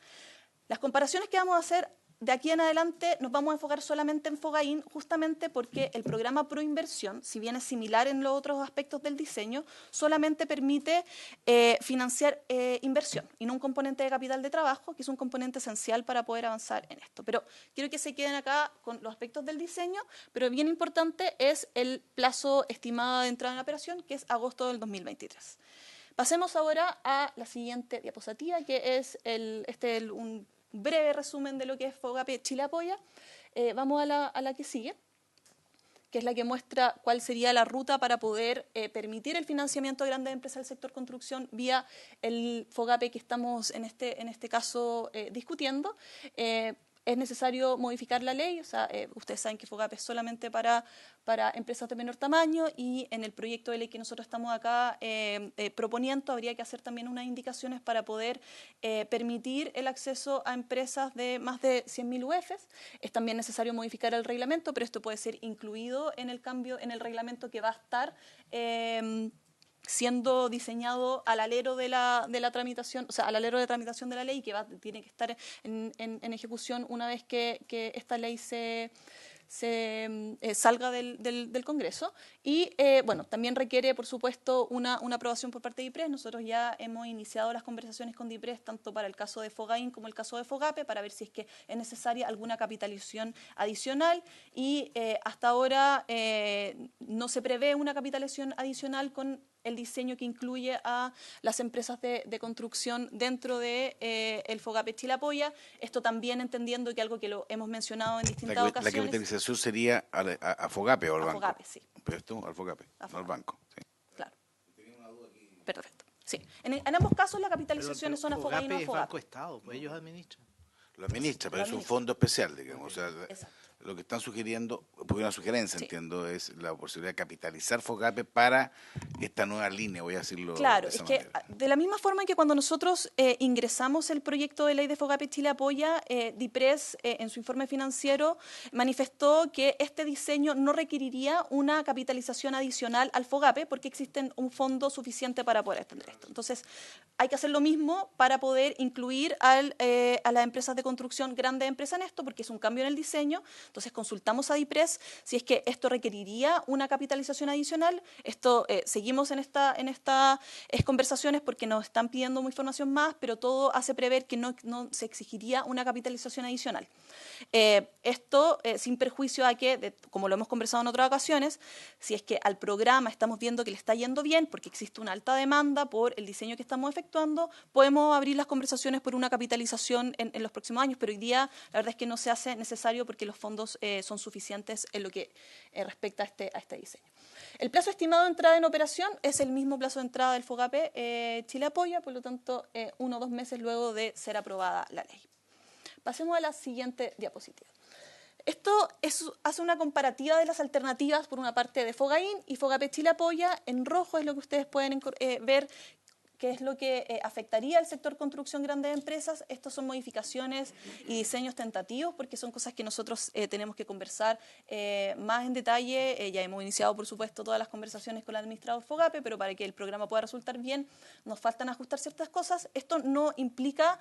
Las comparaciones que vamos a hacer de aquí en adelante nos vamos a enfocar solamente en Fogaín, justamente porque el programa Proinversión, si bien es similar en los otros aspectos del diseño, solamente permite financiar inversión y no un componente de capital de trabajo, que es un componente esencial para poder avanzar en esto. Pero quiero que se queden acá con los aspectos del diseño, pero bien importante es el plazo estimado de entrada en operación, que es agosto del 2023. Pasemos ahora a la siguiente diapositiva, que es un breve resumen de lo que es FOGAPE Chile Apoya. Vamos a la que sigue, que es la que muestra cuál sería la ruta para poder permitir el financiamiento de grandes empresas del sector construcción vía el FOGAPE que estamos en este caso discutiendo. Es necesario modificar la ley, o sea, ustedes saben que FOGAPE es solamente para empresas de menor tamaño y en el proyecto de ley que nosotros estamos acá proponiendo habría que hacer también unas indicaciones para poder permitir el acceso a empresas de más de 100.000 UFs. Es también necesario modificar el reglamento, pero esto puede ser incluido en el cambio en el reglamento que va a estar siendo diseñado al alero de la tramitación, o sea, al alero de tramitación de la ley, que tiene que estar en ejecución una vez que esta ley se salga del Congreso. Y, bueno, también requiere, por supuesto, una aprobación por parte de DIPRES. Nosotros ya hemos iniciado las conversaciones con DIPRES, tanto para el caso de Fogaín como el caso de FOGAPE, para ver si es que es necesaria alguna capitalización adicional. Y hasta ahora no se prevé una capitalización adicional con el diseño que incluye a las empresas de construcción dentro de el FOGAPE Chile Apoya. Esto también entendiendo que algo que lo hemos mencionado en distintas ocasiones. La capitalización sería a FOGAPE o al banco. FOGAPE, sí. Pero esto al FOGAPE, no al banco. Sí. Claro. Perfecto. Sí. En ambos casos las capitalizaciones son a Fogaín o a FOGAPE es FOGAPE. Banco Estado, pues ellos administran. Lo administra, pero Lo es un administra. fondo especial, digamos. O sea, Exacto. lo que están sugiriendo, porque una sugerencia, Sí. entiendo, es la posibilidad de capitalizar FOGAPE para esta nueva línea, voy a decirlo Claro, de esa es que manera. de la misma forma en que cuando nosotros ingresamos el proyecto de ley de FOGAPE Chile Apoya, DIPRES en su informe financiero manifestó que este diseño no requeriría una capitalización adicional al FOGAPE porque existe un fondo suficiente para poder atender esto. Entonces, hay que hacer lo mismo para poder incluir a las empresas de construcción, grandes empresas en esto, porque es un cambio en el diseño. Entonces, consultamos a DIPRES si es que esto requeriría una capitalización adicional. Esto seguimos en estas conversaciones porque nos están pidiendo información más, pero todo hace prever que no se exigiría una capitalización adicional. Esto sin perjuicio a que, como lo hemos conversado en otras ocasiones, si es que al programa estamos viendo que le está yendo bien porque existe una alta demanda por el diseño que estamos efectuando, podemos abrir las conversaciones por una capitalización en los próximos años, pero hoy día la verdad es que no se hace necesario porque los fondos son suficientes en lo que respecta a este diseño. El plazo estimado de entrada en operación es el mismo plazo de entrada del FOGAPE Chile Apoya, por lo tanto 1 o 2 meses luego de ser aprobada la ley. Pasemos a la siguiente diapositiva. Esto hace una comparativa de las alternativas, por una parte, de Fogaín y FOGAPE Chile Apoya. En rojo es lo que ustedes pueden ver, que es lo que afectaría al sector construcción grandes empresas. Estos son modificaciones y diseños tentativos, porque son cosas que nosotros tenemos que conversar más en detalle. Ya hemos iniciado, por supuesto, todas las conversaciones con el administrador FOGAPE, pero para que el programa pueda resultar bien, nos faltan ajustar ciertas cosas. Esto no implica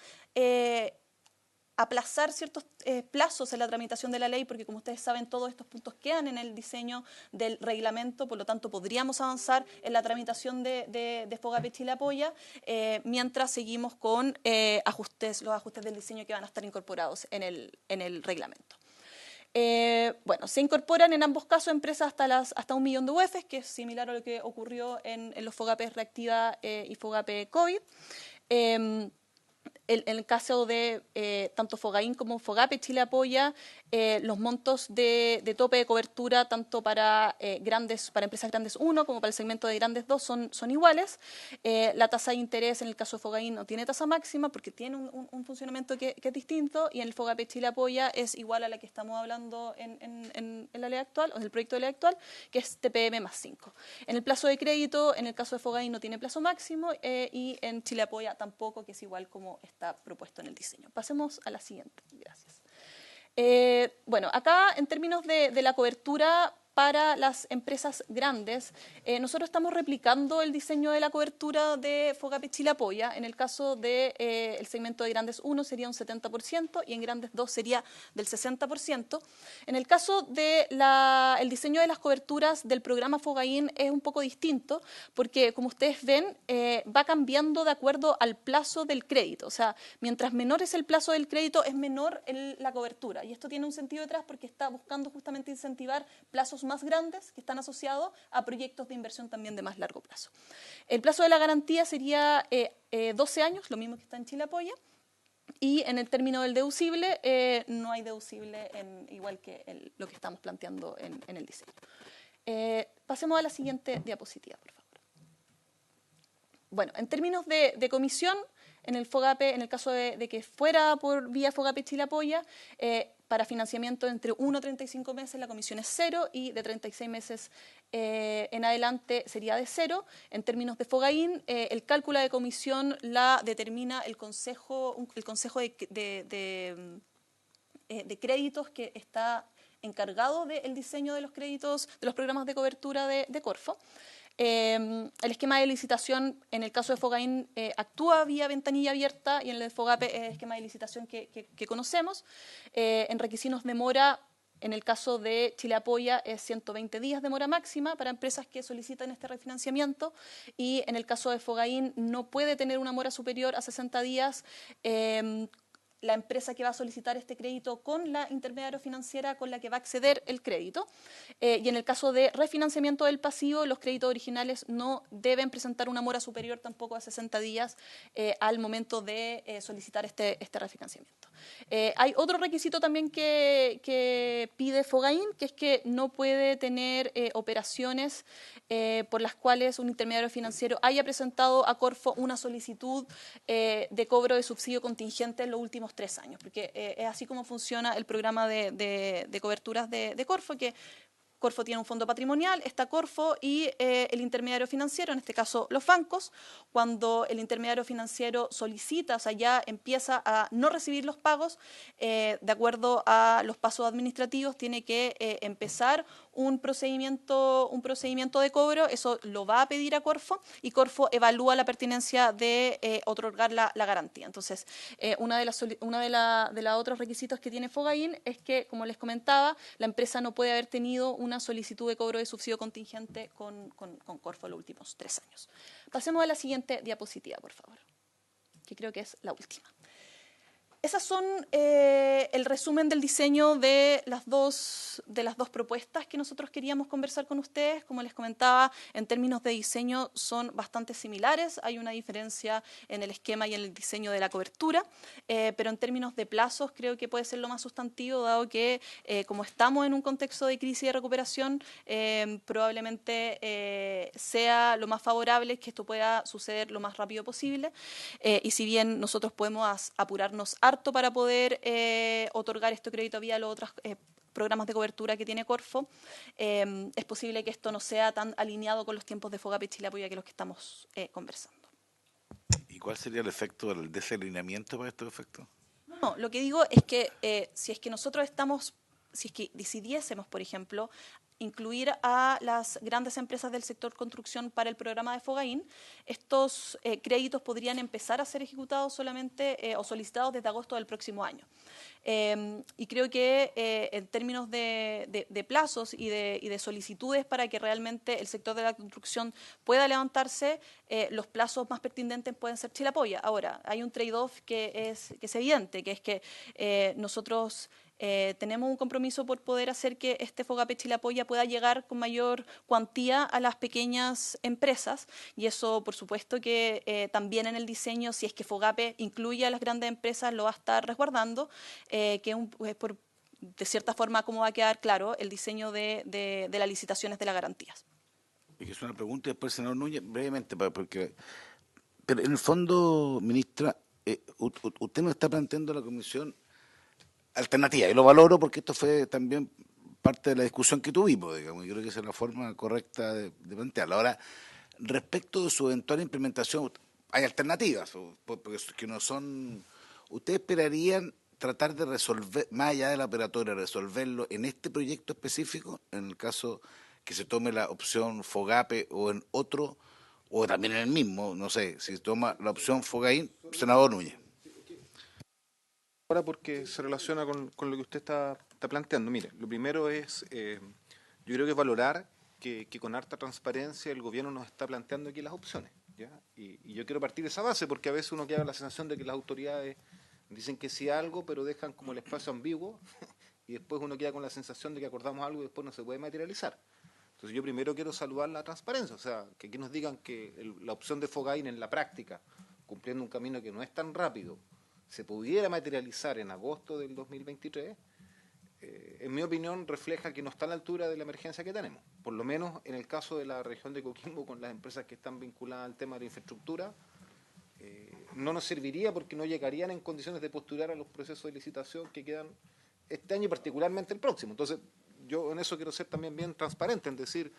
aplazar ciertos plazos en la tramitación de la ley, porque como ustedes saben, todos estos puntos quedan en el diseño del reglamento, por lo tanto podríamos avanzar en la tramitación de FOGAPE Chile Apoya, mientras seguimos con los ajustes del diseño que van a estar incorporados en el reglamento. Bueno, se incorporan en ambos casos empresas hasta 1 millón de UFs, que es similar a lo que ocurrió en los FOGAPES Reactiva y FOGAPE COVID. En el caso de tanto FOGAIN como FOGAPE, Chile apoya los montos de tope de cobertura tanto para empresas grandes 1 como para el segmento de grandes 2 son iguales. La tasa de interés en el caso de FOGAIN no tiene tasa máxima porque tiene un funcionamiento que es distinto, y en el FOGAPE Chile apoya es igual a la que estamos hablando en la ley actual, o en el proyecto de ley actual, que es TPM más 5. En el plazo de crédito, en el caso de FOGAIN no tiene plazo máximo y en Chile apoya tampoco, que es igual como está propuesto en el diseño. Pasemos a la siguiente. Gracias. Bueno, acá en términos de la cobertura para las empresas grandes, nosotros estamos replicando el diseño de la cobertura de FOGAPE Chile Apoya. En el caso del segmento de grandes 1 sería un 70% y en grandes 2 sería del 60%. En el caso del diseño de las coberturas del programa FOGAIN es un poco distinto porque, como ustedes ven, va cambiando de acuerdo al plazo del crédito. O sea, mientras menor es el plazo del crédito, es menor la cobertura. Y esto tiene un sentido detrás porque está buscando justamente incentivar plazos más grandes que están asociados a proyectos de inversión también de más largo plazo. El plazo de la garantía sería 12 años, lo mismo que está en Chile Apoya, y en el término del deducible no hay deducible igual que lo que estamos planteando en el diseño. Pasemos a la siguiente diapositiva, por favor. Bueno, en términos de comisión, en el FOGAPE, en el caso de que fuera por vía FOGAPE Chile Apoya, para financiamiento entre 1 a 35 meses la comisión es 0 y de 36 meses en adelante sería de 0. En términos de FOGAIN, el cálculo de comisión la determina el consejo de créditos que está encargado del diseño de los créditos, de los programas de cobertura de Corfo. El esquema de licitación en el caso de FOGAIN actúa vía ventanilla abierta y en el de FOGAPE es el esquema de licitación que conocemos. En requisitos de mora, en el caso de Chile Apoya es 120 días de mora máxima para empresas que solicitan este refinanciamiento, y en el caso de FOGAIN no puede tener una mora superior a 60 días la empresa que va a solicitar este crédito con la intermediaria financiera con la que va a acceder el crédito. Y en el caso de refinanciamiento del pasivo, los créditos originales no deben presentar una mora superior tampoco a 60 días al momento de solicitar este refinanciamiento. Hay otro requisito también que pide FOGAIN, que es que no puede tener operaciones por las cuales un intermediario financiero haya presentado a Corfo una solicitud de cobro de subsidio contingente en los últimos 3 años, porque es así como funciona el programa de coberturas de Corfo, que Corfo tiene un fondo patrimonial, está Corfo y el intermediario financiero, en este caso los bancos. Cuando el intermediario financiero solicita, o sea, ya empieza a no recibir los pagos, de acuerdo a los pasos administrativos, tiene que empezar un procedimiento de cobro. Eso lo va a pedir a Corfo y Corfo evalúa la pertinencia de otorgar la garantía. Entonces, una de los otros requisitos que tiene FOGAIN es que, como les comentaba, la empresa no puede haber tenido una solicitud de cobro de subsidio contingente con Corfo en los últimos 3 años. Pasemos a la siguiente diapositiva, por favor, que creo que es la última. Esas son el resumen del diseño de las dos propuestas que nosotros queríamos conversar con ustedes. Como les comentaba, en términos de diseño son bastante similares. Hay una diferencia en el esquema y en el diseño de la cobertura, pero en términos de plazos creo que puede ser lo más sustantivo, dado que como estamos en un contexto de crisis y de recuperación, probablemente sea lo más favorable que esto pueda suceder lo más rápido posible. Y si bien nosotros podemos apurarnos harto para poder otorgar este crédito vía los otros programas de cobertura que tiene Corfo, es posible que esto no sea tan alineado con los tiempos de FOGAPE Chile Apoya que los que estamos conversando. ¿Y cuál sería el efecto del desalineamiento para estos efectos? No, lo que digo es que si es que decidiésemos, por ejemplo, incluir a las grandes empresas del sector construcción para el programa de FOGAIN, estos créditos podrían empezar a ser ejecutados solamente o solicitados desde agosto del próximo año. Y creo que en términos de plazos y de solicitudes para que realmente el sector de la construcción pueda levantarse, los plazos más pertinentes pueden ser Chile Apoya. Ahora, hay un trade-off que es evidente, que es que nosotros tenemos un compromiso por poder hacer que este FOGAPE Chile Apoya pueda llegar con mayor cuantía a las pequeñas empresas, y eso por supuesto que también en el diseño, si es que FOGAPE incluye a las grandes empresas, lo va a estar resguardando, de cierta forma cómo va a quedar claro el diseño de las licitaciones de las garantías. Y que es una pregunta y después, senador Núñez, brevemente, porque pero en el fondo, ministra, usted nos está planteando a la comisión alternativa, y lo valoro porque esto fue también parte de la discusión que tuvimos, digamos, y creo que esa es la forma correcta de plantearlo. Ahora, respecto de su eventual implementación, hay alternativas, porque que no son... ¿Ustedes esperarían tratar de resolver, más allá de la operatoria, resolverlo en este proyecto específico, en el caso que se tome la opción FOGAPE o en otro, o también en el mismo, no sé, si toma la opción FOGAIN, senador Núñez? Ahora porque se relaciona con lo que usted está planteando. Mire, lo primero es, yo creo que valorar que con harta transparencia el gobierno nos está planteando aquí las opciones, ¿ya? Y yo quiero partir de esa base porque a veces uno queda con la sensación de que las autoridades dicen que sí algo, pero dejan como el espacio ambiguo y después uno queda con la sensación de que acordamos algo y después no se puede materializar. Entonces yo primero quiero saludar la transparencia, o sea, que aquí nos digan que la opción de FOGAIN en la práctica, cumpliendo un camino que no es tan rápido, se pudiera materializar en agosto del 2023, en mi opinión refleja que no está a la altura de la emergencia que tenemos. Por lo menos en el caso de la región de Coquimbo, con las empresas que están vinculadas al tema de la infraestructura, no nos serviría porque no llegarían en condiciones de postular a los procesos de licitación que quedan este año y particularmente el próximo. Entonces, yo en eso quiero ser también bien transparente, en decir,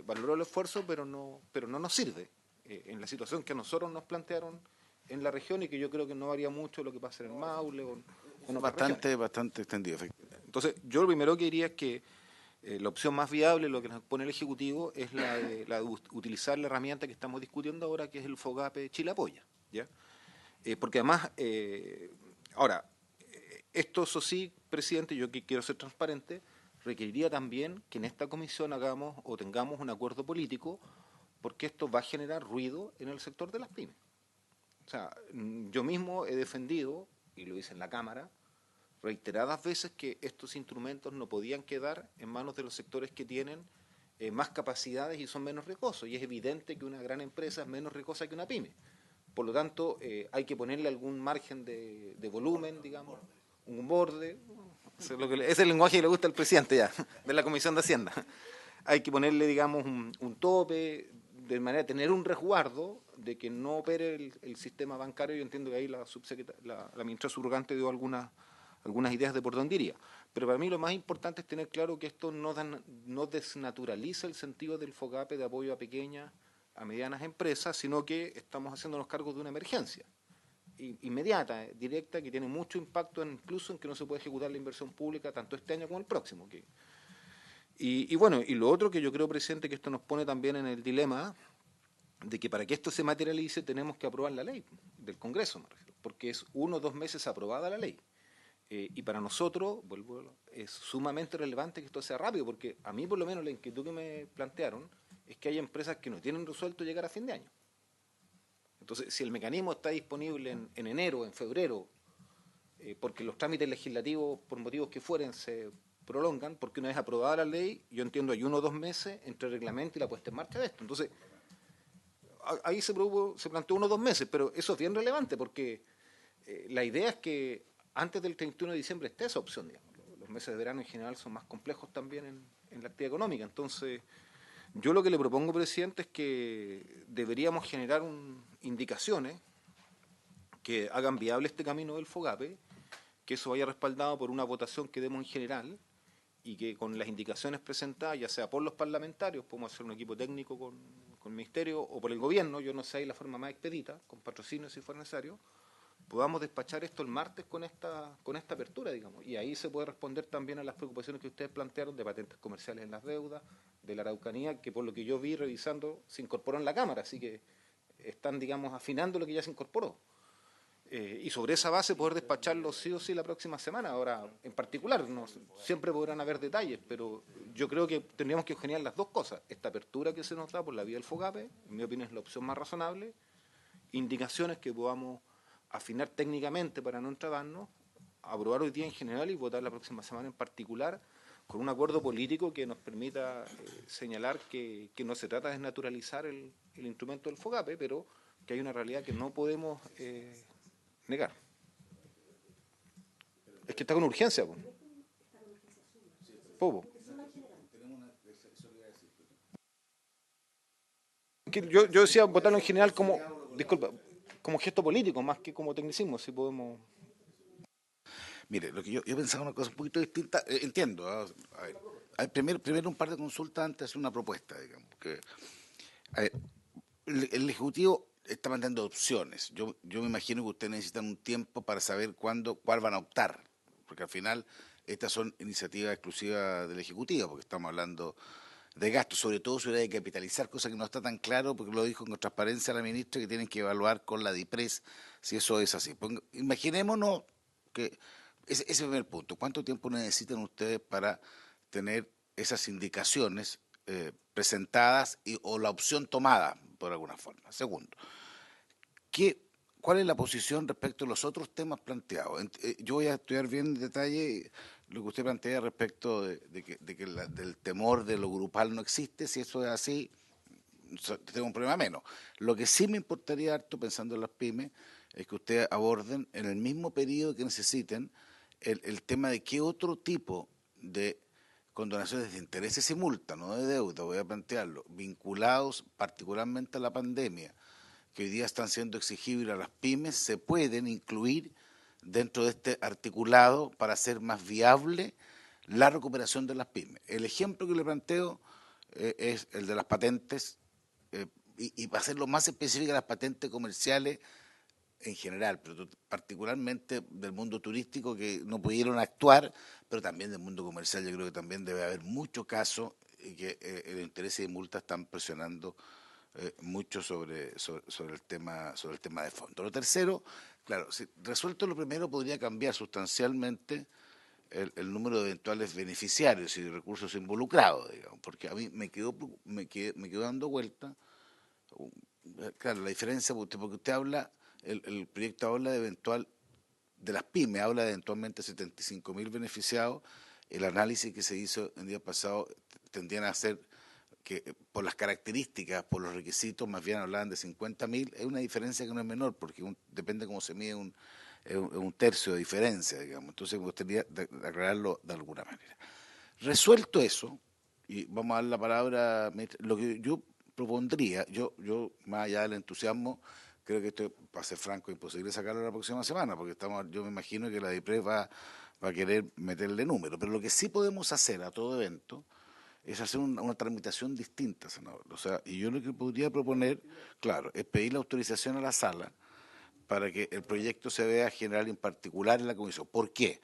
valoró el esfuerzo, pero no nos sirve en la situación que a nosotros nos plantearon en la región y que yo creo que no varía mucho lo que pasa en el Maule o en otras regiones. Bastante extendido, efectivamente. Entonces, yo lo primero que diría es que la opción más viable, lo que nos pone el Ejecutivo, es la de utilizar la herramienta que estamos discutiendo ahora, que es el FOGAPE Chile Apoya, ¿ya? Porque además, ahora, esto, eso sí, presidente, yo que quiero ser transparente, requeriría también que en esta comisión hagamos o tengamos un acuerdo político, porque esto va a generar ruido en el sector de las pymes. O sea, yo mismo he defendido, y lo hice en la Cámara, reiteradas veces que estos instrumentos no podían quedar en manos de los sectores que tienen más capacidades y son menos riesgosos. Y es evidente que una gran empresa es menos riesgosa que una pyme. Por lo tanto, hay que ponerle algún margen de volumen, digamos, un borde. Ese es el lenguaje que le gusta al presidente ya, de la Comisión de Hacienda. Hay que ponerle, digamos, un tope, de manera de tener un resguardo de que no opere el sistema bancario. Yo entiendo que ahí la ministra subrogante dio algunas ideas de por dónde iría. Pero para mí lo más importante es tener claro que esto no desnaturaliza el sentido del FOGAPE de apoyo a pequeñas, a medianas empresas, sino que estamos haciéndonos cargo de una emergencia inmediata, directa, que tiene mucho impacto incluso en que no se puede ejecutar la inversión pública tanto este año como el próximo. Y bueno, y lo otro que yo creo, presidente, que esto nos pone también en el dilema de que para que esto se materialice tenemos que aprobar la ley del Congreso, porque es 1 o 2 meses aprobada la ley. Y para nosotros, es sumamente relevante que esto sea rápido, porque a mí por lo menos la inquietud que me plantearon es que hay empresas que no tienen resuelto llegar a fin de año. Entonces, si el mecanismo está disponible en enero, en febrero, porque los trámites legislativos, por motivos que fueren, se prolongan, porque una vez aprobada la ley, yo entiendo hay 1 o 2 meses entre el reglamento y la puesta en marcha de esto. Entonces, ahí se planteó 1 o 2 meses, pero eso es bien relevante, porque la idea es que antes del 31 de diciembre esté esa opción, digamos. Los meses de verano en general son más complejos también en la actividad económica. Entonces, yo lo que le propongo, presidente, es que deberíamos generar indicaciones que hagan viable este camino del FOGAPE, que eso vaya respaldado por una votación que demos en general y que con las indicaciones presentadas, ya sea por los parlamentarios, podemos hacer un equipo técnico con el Ministerio o por el Gobierno, yo no sé, hay la forma más expedita, con patrocinio si fuera necesario, podamos despachar esto el martes con esta apertura, digamos, y ahí se puede responder también a las preocupaciones que ustedes plantearon de patentes comerciales en las deudas, de la Araucanía, que por lo que yo vi revisando se incorporó en la Cámara, así que están, digamos, afinando lo que ya se incorporó. Y sobre esa base poder despacharlo sí o sí la próxima semana. Ahora, en particular, siempre podrán haber detalles, pero yo creo que tendríamos que ingeniar las dos cosas. Esta apertura que se nos da por la vía del FOGAPE, en mi opinión es la opción más razonable, indicaciones que podamos afinar técnicamente para no entradarnos aprobar hoy día en general y votar la próxima semana en particular, con un acuerdo político que nos permita señalar que no se trata de desnaturalizar el instrumento del FOGAPE, pero que hay una realidad que no podemos negar. Es que está con urgencia, po. Popo. Yo decía votarlo en general como, disculpa, como gesto político, más que como tecnicismo, si podemos... Mire, lo que yo pensaba una cosa un poquito distinta, entiendo. A ver, primero un par de consultas antes de hacer una propuesta, digamos. A ver, el Ejecutivo está manteniendo opciones. Yo me imagino que ustedes necesitan un tiempo para saber cuál van a optar, porque al final estas son iniciativas exclusivas del Ejecutivo, porque estamos hablando de gastos, sobre todo sobre de capitalizar, cosa que no está tan claro, porque lo dijo con transparencia la ministra, que tienen que evaluar con la DIPRES si eso es así. Pues, imaginémonos que ese primer punto, ¿cuánto tiempo necesitan ustedes para tener esas indicaciones presentadas o la opción tomada por alguna forma? Segundo, ¿cuál es la posición respecto a los otros temas planteados? Yo voy a estudiar bien en detalle lo que usted plantea respecto de que del temor de lo grupal no existe. Si eso es así, tengo un problema menos. Lo que sí me importaría harto, pensando en las pymes, es que ustedes aborden en el mismo periodo que necesiten el tema de qué otro tipo de condonaciones de intereses y multas, no de deuda, voy a plantearlo, vinculados particularmente a la pandemia, que hoy día están siendo exigibles a las pymes, se pueden incluir dentro de este articulado para hacer más viable la recuperación de las pymes. El ejemplo que le planteo es el de las patentes, y para hacerlo más específico, las patentes comerciales en general, pero particularmente del mundo turístico, que no pudieron actuar, pero también del mundo comercial. Yo creo que también debe haber mucho caso y que el interés y multa están presionando mucho sobre el tema de fondo. Lo tercero, claro, si resuelto lo primero, podría cambiar sustancialmente el número de eventuales beneficiarios y de recursos involucrados, digamos, porque a mí me quedó dando vuelta, claro, la diferencia, porque usted habla, el proyecto habla de las pymes, habla de eventualmente 75.000 beneficiados. El análisis que se hizo el día pasado tendían a ser que por las características, por los requisitos, más bien hablaban de 50.000. Es una diferencia que no es menor, porque depende cómo se mide un tercio de diferencia, digamos. Entonces me gustaría aclararlo de alguna manera. Resuelto eso, y vamos a dar la palabra, lo que yo propondría, yo más allá del entusiasmo, creo que esto, para ser franco, es imposible sacarlo la próxima semana, porque yo me imagino que la DIPRES va a querer meterle número, pero lo que sí podemos hacer a todo evento es hacer una tramitación distinta, senador. O sea, y yo lo que podría proponer, claro, es pedir la autorización a la sala para que el proyecto se vea general y en particular en la comisión. ¿Por qué?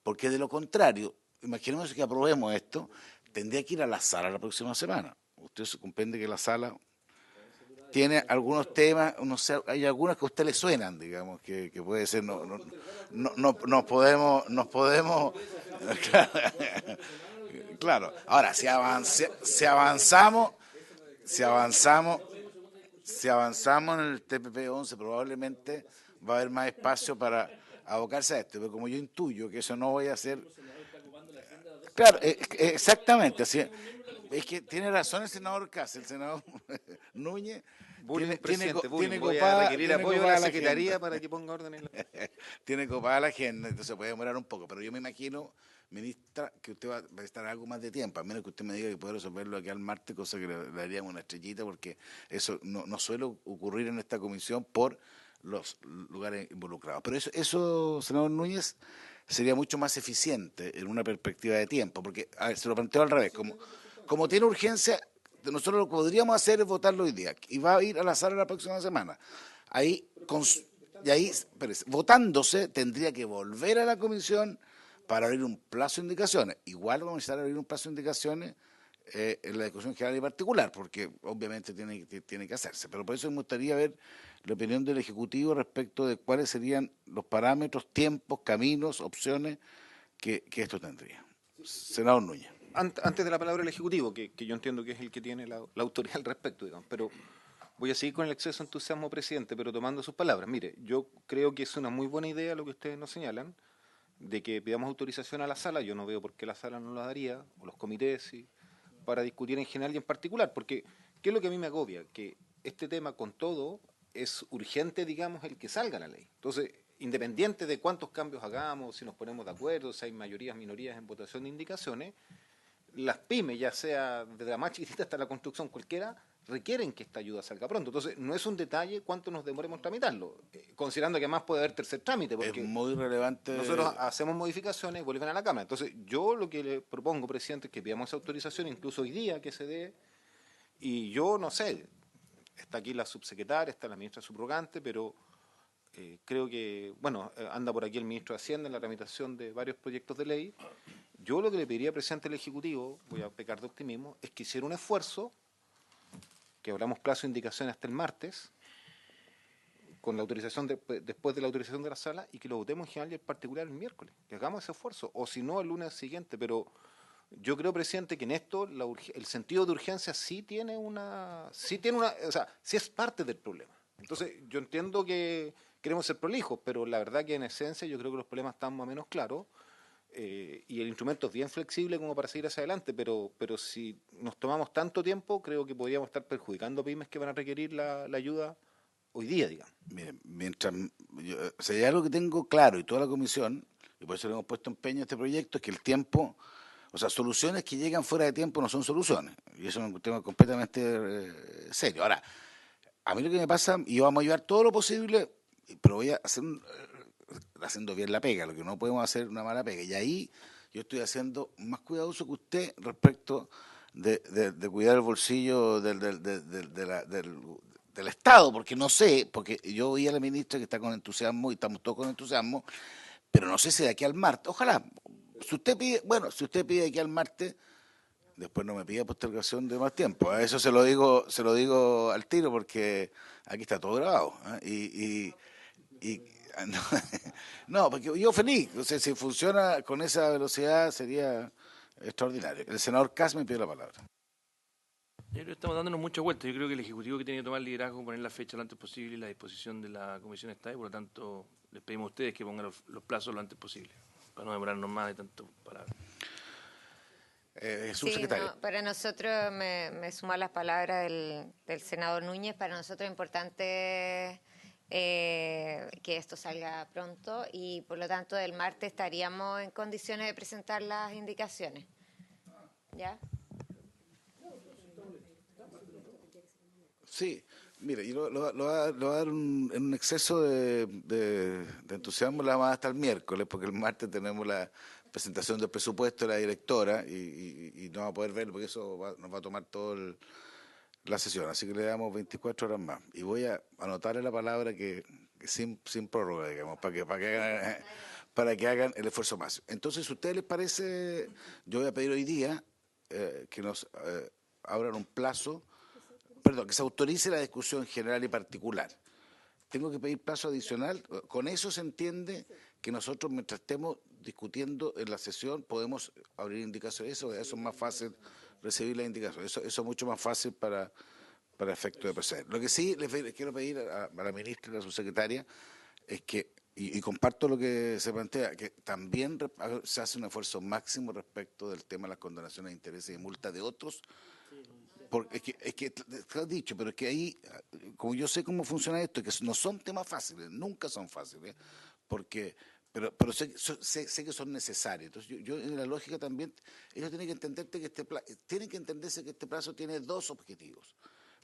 Porque de lo contrario, imaginemos que aprobemos esto, tendría que ir a la sala la próxima semana. Usted comprende que la sala tiene algunos temas, no sé, hay algunos que a usted le suenan, digamos, que puede ser, nos podemos claro. Ahora, si avanzamos en el TPP-11, probablemente va a haber más espacio para abocarse a esto, pero como yo intuyo que eso no voy a hacer. Claro, exactamente, así es que tiene razón el senador Cáceres, el senador Núñez. Voy a requerir apoyo de la Secretaría para que ponga orden en la... Tiene copada la agenda, entonces puede demorar un poco, pero yo me imagino, ministra, que usted va a estar algo más de tiempo, a menos que usted me diga que puede resolverlo aquí al martes, cosa que le daríamos una estrellita, porque eso no suele ocurrir en esta comisión por los lugares involucrados. Pero eso, senador Núñez, sería mucho más eficiente en una perspectiva de tiempo, porque, a ver, se lo planteo al revés, como tiene urgencia, nosotros lo que podríamos hacer es votarlo hoy día, y va a ir a la sala la próxima semana. Votándose, tendría que volver a la comisión para abrir un plazo de indicaciones. Igual vamos a necesitar abrir un plazo de indicaciones en la discusión general y particular, porque obviamente tiene que hacerse. Pero por eso me gustaría ver la opinión del Ejecutivo respecto de cuáles serían los parámetros, tiempos, caminos, opciones que esto tendría. Senador Núñez. Antes de la palabra del Ejecutivo, que yo entiendo que es el que tiene la autoridad al respecto, digamos, pero voy a seguir con el exceso de entusiasmo, presidente, pero tomando sus palabras. Mire, yo creo que es una muy buena idea lo que ustedes nos señalan. de que pidamos autorización a la sala. Yo no veo por qué la sala no la daría, o los comités, sí, para discutir en general y en particular, porque ¿qué es lo que a mí me agobia? Que este tema con todo es urgente, digamos, el que salga la ley. Entonces, independiente de cuántos cambios hagamos, si nos ponemos de acuerdo, si hay mayorías, minorías en votación de indicaciones, las pymes, ya sea desde la más chiquitita hasta la construcción cualquiera, requieren que esta ayuda salga pronto. Entonces, no es un detalle cuánto nos demoremos en tramitarlo, considerando que además puede haber tercer trámite, porque Es muy relevante. nosotros hacemos modificaciones y vuelven a la Cámara. Entonces, yo lo que le propongo, presidente, es que pidamos esa autorización, incluso hoy día que se dé, y yo no sé, está aquí la subsecretaria, está la ministra subrogante, pero creo que, bueno, anda por aquí el ministro de Hacienda en la tramitación de varios proyectos de ley. Yo lo que le pediría al presidente del Ejecutivo, voy a pecar de optimismo, es que hiciera un esfuerzo, que abramos plazo de indicaciones hasta el martes, con la autorización después de la autorización de la sala, y que lo votemos en general y en particular el miércoles, que hagamos ese esfuerzo, o si no el lunes siguiente. Pero yo creo, presidente, que en esto el sentido de urgencia sí tiene una, o sea, sí es parte del problema. Entonces, yo entiendo que queremos ser prolijos, pero la verdad que en esencia yo creo que los problemas están más o menos claros, y el instrumento es bien flexible como para seguir hacia adelante, pero si nos tomamos tanto tiempo, creo que podríamos estar perjudicando pymes que van a requerir la ayuda hoy día, digamos. Miren, mientras o sea, hay algo que tengo claro y toda la comisión, y por eso le hemos puesto empeño a este proyecto, es que el tiempo, o sea, soluciones que llegan fuera de tiempo no son soluciones, y eso es un tema completamente serio. Ahora, a mí lo que me pasa, y vamos a ayudar todo lo posible, pero voy a hacer haciendo bien la pega, lo que no podemos hacer una mala pega, y ahí yo estoy haciendo más cuidadoso que usted respecto de cuidar el bolsillo del Estado, porque no sé, porque yo oí a la ministra que está con entusiasmo y estamos todos con entusiasmo, pero no sé si de aquí al martes, ojalá, si usted pide, bueno, si usted pide de aquí al martes, después no me pida postergación de más tiempo, eso se lo digo al tiro, porque aquí está todo grabado, y no, no, porque yo feliz, o sea, si funciona con esa velocidad sería extraordinario. El senador Kass me pide la palabra. Yo creo que estamos dándonos mucha vuelta. Yo creo que el Ejecutivo que tiene que tomar liderazgo, poner la fecha lo antes posible y la disposición de la Comisión está ahí, por lo tanto les pedimos a ustedes que pongan los plazos lo antes posible, para no demorarnos más de tanto palabras. Subsecretario. Sí, no, para nosotros, me sumo a las palabras del senador Núñez, para nosotros es importante que esto salga pronto y por lo tanto el martes estaríamos en condiciones de presentar las indicaciones. ¿Ya? Sí, mire, y lo va a dar en un exceso de entusiasmo, la vamos a dar hasta el miércoles, porque el martes tenemos la presentación del presupuesto de la directora y no va a poder verlo, porque eso nos va a tomar toda la sesión, así que le damos 24 horas más. Y voy a anotarle la palabra que sin prórroga, digamos, para que hagan el esfuerzo más. Entonces, si a ustedes les parece, yo voy a pedir hoy día que nos abran un plazo, perdón, que se autorice la discusión general y particular. Tengo que pedir plazo adicional. Con eso se entiende que nosotros, mientras estemos discutiendo en la sesión, podemos abrir indicaciones. Eso es más fácil recibir la indicación. Eso es mucho más fácil para efecto de proceder. Lo que sí les quiero pedir a la ministra y a la subsecretaria es que, y comparto lo que se plantea, que también se hace un esfuerzo máximo respecto del tema de las condonaciones de intereses y multas de otros. Porque es que te has dicho, pero es que ahí, como yo sé cómo funciona esto, que no son temas fáciles, nunca son fáciles, pero sé que son necesarios. Entonces yo en la lógica también, ellos tienen que entenderte que tienen que entenderse que este plazo tiene dos objetivos: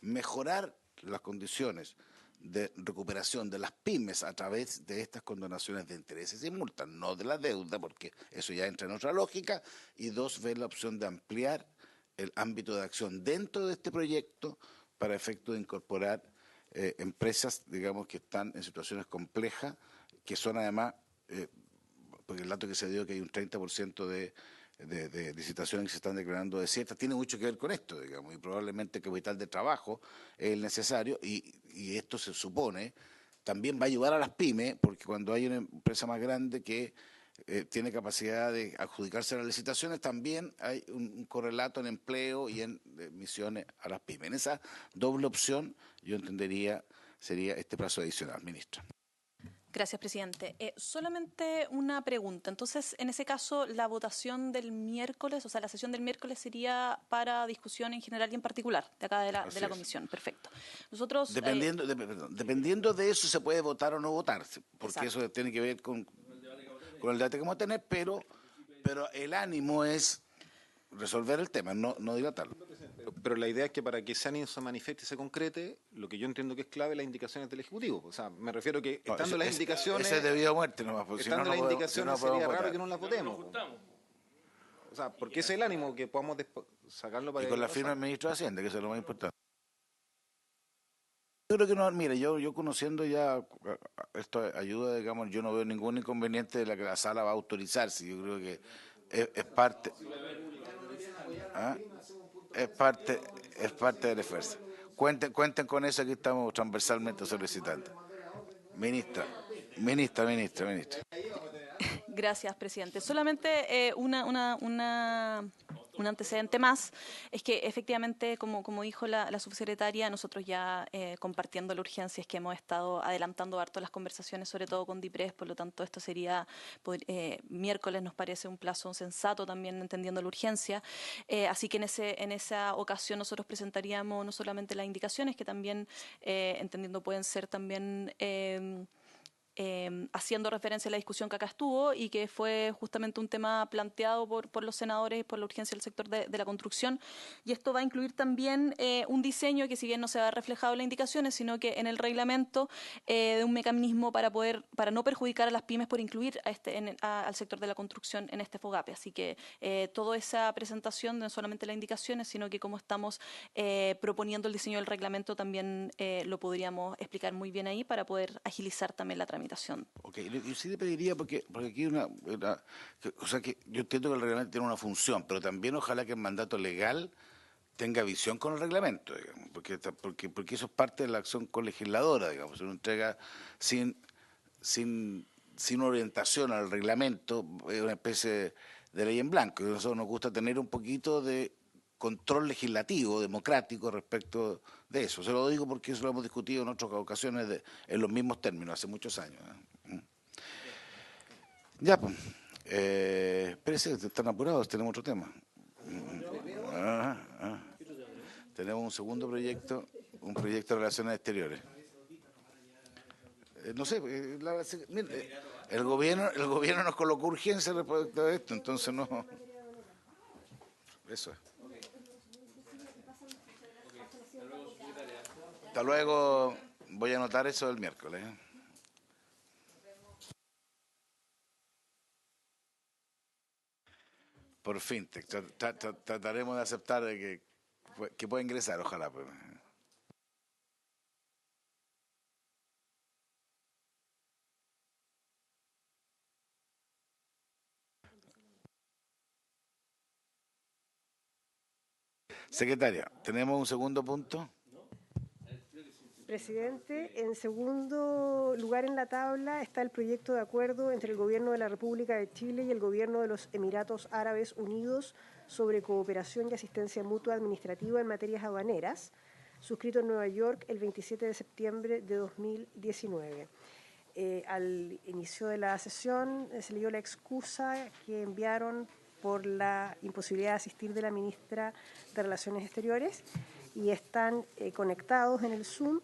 mejorar las condiciones de recuperación de las pymes a través de estas condonaciones de intereses y multas, no de la deuda, porque eso ya entra en otra lógica, y dos, ver la opción de ampliar el ámbito de acción dentro de este proyecto para efecto de incorporar empresas, digamos, que están en situaciones complejas, que son además, porque el dato que se dio que hay un 30% de licitaciones que se están declarando desiertas, tiene mucho que ver con esto, digamos, y probablemente el capital de trabajo es el necesario, y esto se supone también va a ayudar a las pymes, porque cuando hay una empresa más grande que tiene capacidad de adjudicarse las licitaciones, también hay un correlato en empleo y en misiones a las pymes. En esa doble opción, yo entendería, sería este plazo adicional, ministra. Gracias, presidente. Solamente una pregunta. Entonces, en ese caso, la votación del miércoles, o sea, la sesión del miércoles sería para discusión en general y en particular, de acá de la comisión. Perfecto. Nosotros... Dependiendo de eso se puede votar o no votar, porque Exacto. eso tiene que ver con el debate que vamos a tener, pero el ánimo es resolver el tema, no dilatarlo. Pero la idea es que para que ese ánimo se manifieste y se concrete, lo que yo entiendo que es clave, las indicaciones del Ejecutivo. O sea, me refiero que estando las indicaciones... Ese es debido a muerte nomás. Estando las indicaciones sería raro que no las votemos. O sea, porque ese es el ánimo, que podamos sacarlo para... Y con la firma del ministro de Hacienda, que eso es lo más importante. Yo creo que no, mire, yo conociendo ya esto ayuda, digamos, yo no veo ningún inconveniente de la que la sala va a autorizarse. Yo creo que es parte... ¿Ah? Es parte del esfuerzo. Cuenten con eso, que estamos transversalmente solicitando. Ministra. Gracias, presidente. Solamente un antecedente más es que efectivamente, como dijo la subsecretaria, nosotros ya compartiendo la urgencia es que hemos estado adelantando harto las conversaciones, sobre todo con DIPRES, por lo tanto esto sería miércoles, nos parece un plazo sensato también entendiendo la urgencia, así que en esa ocasión nosotros presentaríamos no solamente las indicaciones, que también entendiendo pueden ser también... haciendo referencia a la discusión que acá estuvo y que fue justamente un tema planteado por los senadores por la urgencia del sector de la construcción, y esto va a incluir también un diseño que, si bien no se va reflejado en las indicaciones, sino que en el reglamento de un mecanismo para no perjudicar a las pymes por incluir al sector de la construcción en este FOGAPE. Así que toda esa presentación, no solamente las indicaciones, sino que cómo estamos proponiendo el diseño del reglamento, también lo podríamos explicar muy bien ahí para poder agilizar también la tramitación. Ok, yo sí le pediría, porque aquí hay o sea, que yo entiendo que el reglamento tiene una función, pero también ojalá que el mandato legal tenga visión con el reglamento, digamos, porque eso es parte de la acción colegisladora, digamos. Uno entrega sin orientación al reglamento, es una especie de ley en blanco, y a nosotros nos gusta tener un poquito de control legislativo, democrático respecto de eso. Se lo digo porque eso lo hemos discutido en otras ocasiones en los mismos términos, hace muchos años. Ya, pues. Espérese, están apurados, tenemos otro tema. Tenemos un segundo proyecto, un proyecto de relaciones exteriores. No sé, el gobierno nos colocó urgencia respecto a esto, entonces no... Eso es. Hasta luego, voy a anotar eso el miércoles. Por fin, trataremos de aceptar que pueda ingresar, ojalá. Pues. Secretaria, ¿tenemos un segundo punto? Presidente, en segundo lugar en la tabla está el proyecto de acuerdo entre el Gobierno de la República de Chile y el Gobierno de los Emiratos Árabes Unidos sobre cooperación y asistencia mutua administrativa en materias aduaneras, suscrito en Nueva York el 27 de septiembre de 2019. Al inicio de la sesión se leyó la excusa que enviaron por la imposibilidad de asistir de la ministra de Relaciones Exteriores, y están conectados en el Zoom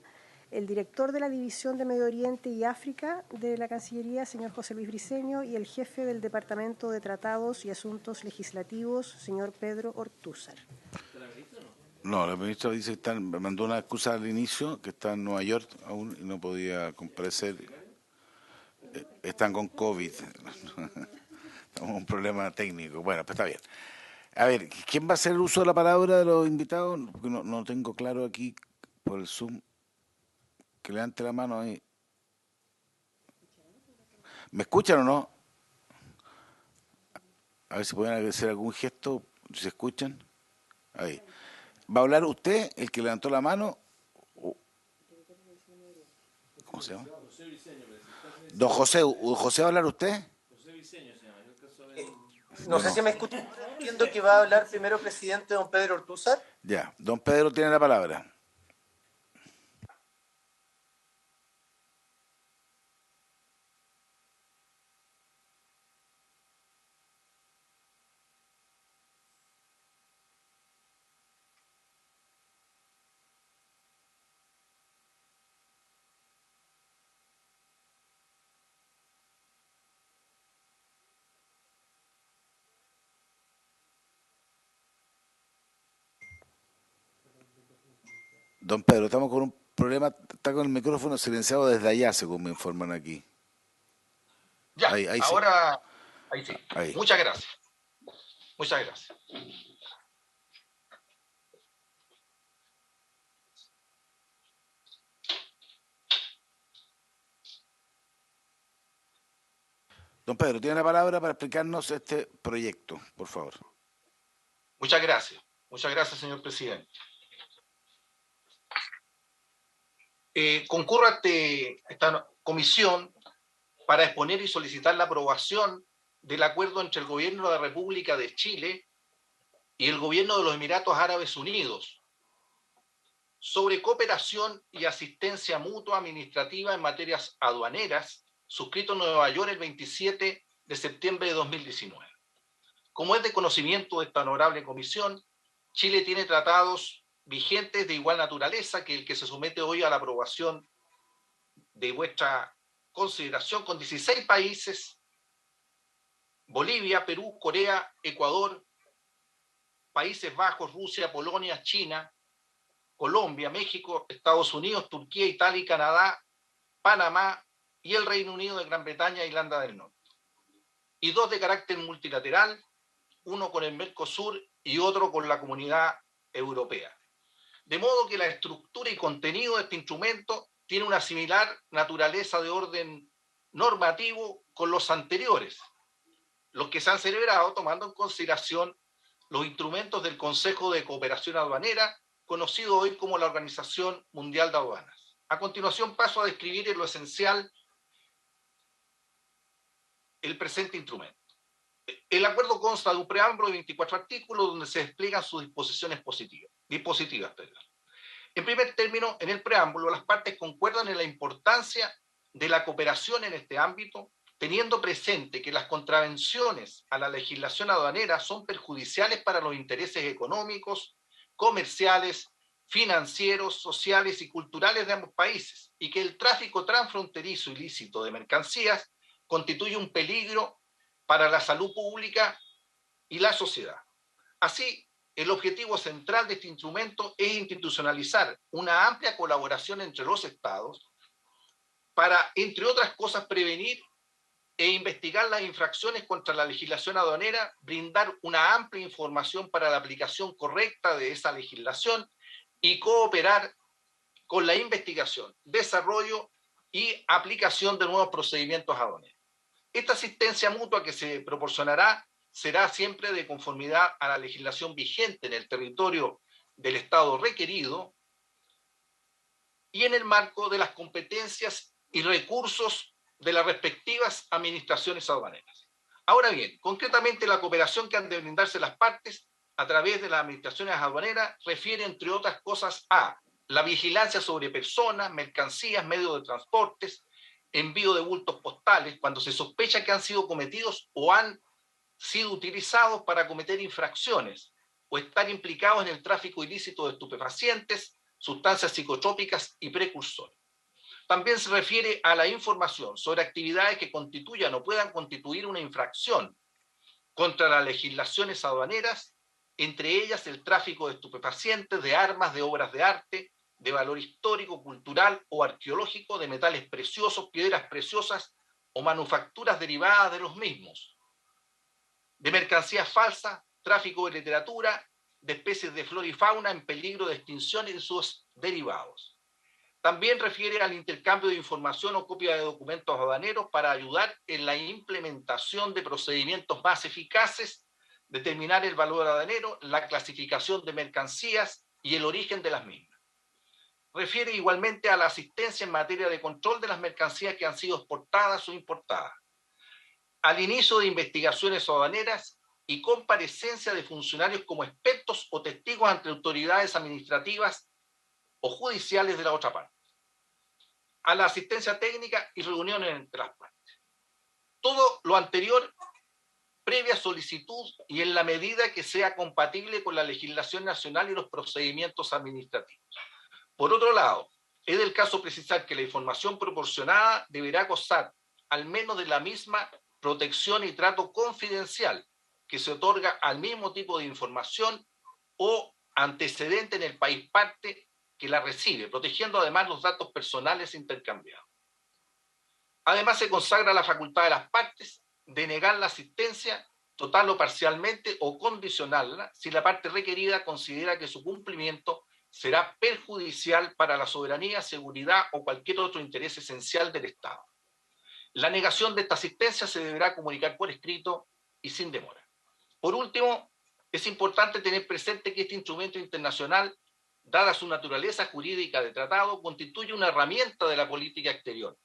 el director de la División de Medio Oriente y África de la Cancillería, señor José Luis Briceño, y el jefe del Departamento de Tratados y Asuntos Legislativos, señor Pedro Ortúzar. No, la ministra dice que me mandó una excusa al inicio, que está en Nueva York aún y no podía comparecer. Están con COVID. Un problema técnico. Bueno, pues está bien. A ver, ¿quién va a hacer el uso de la palabra de los invitados? Porque no tengo claro aquí por el Zoom. Que levante la mano ahí. ¿Me escuchan o no? A ver si pueden hacer algún gesto, si se escuchan. Ahí. ¿Va a hablar usted, el que levantó la mano? ¿Cómo se llama? Don José. ¿José va a hablar usted? No sé si me escuchan. Entiendo que va a hablar primero presidente don Pedro Ortúzar. Ya, don Pedro tiene la palabra. Don Pedro, estamos con un problema, está con el micrófono silenciado desde allá, según me informan aquí. Ya, Ahí sí, ahora, ahí sí. ahí. Muchas gracias. Muchas gracias. Don Pedro, tiene la palabra para explicarnos este proyecto, por favor. Muchas gracias. Muchas gracias, señor presidente. Concurro a esta comisión para exponer y solicitar la aprobación del acuerdo entre el Gobierno de la República de Chile y el Gobierno de los Emiratos Árabes Unidos sobre cooperación y asistencia mutua administrativa en materias aduaneras, suscrito en Nueva York el 27 de septiembre de 2019. Como es de conocimiento de esta honorable comisión, Chile tiene tratados vigentes de igual naturaleza que el que se somete hoy a la aprobación de vuestra consideración con 16 países: Bolivia, Perú, Corea, Ecuador, Países Bajos, Rusia, Polonia, China, Colombia, México, Estados Unidos, Turquía, Italia, Canadá, Panamá y el Reino Unido de Gran Bretaña e Irlanda del Norte. Y 2 de carácter multilateral, uno con el Mercosur y otro con la Comunidad Europea. De modo que la estructura y contenido de este instrumento tiene una similar naturaleza de orden normativo con los anteriores, los que se han celebrado tomando en consideración los instrumentos del Consejo de Cooperación Aduanera, conocido hoy como la Organización Mundial de Aduanas. A continuación paso a describir en lo esencial el presente instrumento. El acuerdo consta de un preámbulo de 24 artículos donde se despliegan sus dispositivas. En primer término, en el preámbulo, las partes concuerdan en la importancia de la cooperación en este ámbito, teniendo presente que las contravenciones a la legislación aduanera son perjudiciales para los intereses económicos, comerciales, financieros, sociales y culturales de ambos países, y que el tráfico transfronterizo ilícito de mercancías constituye un peligro para la salud pública y la sociedad. Así, el objetivo central de este instrumento es institucionalizar una amplia colaboración entre los Estados para, entre otras cosas, prevenir e investigar las infracciones contra la legislación aduanera, brindar una amplia información para la aplicación correcta de esa legislación y cooperar con la investigación, desarrollo y aplicación de nuevos procedimientos aduaneros. Esta asistencia mutua que se proporcionará será siempre de conformidad a la legislación vigente en el territorio del Estado requerido y en el marco de las competencias y recursos de las respectivas administraciones aduaneras. Ahora bien, concretamente la cooperación que han de brindarse las partes a través de las administraciones aduaneras refiere, entre otras cosas, a la vigilancia sobre personas, mercancías, medios de transportes, envío de bultos postales, cuando se sospecha que han sido cometidos o han sido utilizados para cometer infracciones o estar implicados en el tráfico ilícito de estupefacientes, sustancias psicotrópicas y precursores. También se refiere a la información sobre actividades que constituyan o puedan constituir una infracción contra las legislaciones aduaneras, entre ellas el tráfico de estupefacientes, de armas, de obras de arte, de valor histórico, cultural o arqueológico, de metales preciosos, piedras preciosas o manufacturas derivadas de los mismos, de mercancías falsas, tráfico de literatura, de especies de flora y fauna en peligro de extinción y de sus derivados. También refiere al intercambio de información o copia de documentos aduaneros para ayudar en la implementación de procedimientos más eficaces, determinar el valor aduanero, la clasificación de mercancías y el origen de las mismas. Refiere igualmente a la asistencia en materia de control de las mercancías que han sido exportadas o importadas, al inicio de investigaciones aduaneras y comparecencia de funcionarios como expertos o testigos ante autoridades administrativas o judiciales de la otra parte, a la asistencia técnica y reuniones entre las partes. Todo lo anterior previa solicitud y en la medida que sea compatible con la legislación nacional y los procedimientos administrativos. Por otro lado, es del caso precisar que la información proporcionada deberá gozar al menos de la misma protección y trato confidencial que se otorga al mismo tipo de información o antecedente en el país parte que la recibe, protegiendo además los datos personales intercambiados. Además, se consagra la facultad de las partes de negar la asistencia total o parcialmente o condicionarla si la parte requerida considera que su cumplimiento será perjudicial para la soberanía, seguridad o cualquier otro interés esencial del Estado. La negación de esta asistencia se deberá comunicar por escrito y sin demora. Por último, es importante tener presente que este instrumento internacional, dada su naturaleza jurídica de tratado, constituye una herramienta de la política exterior.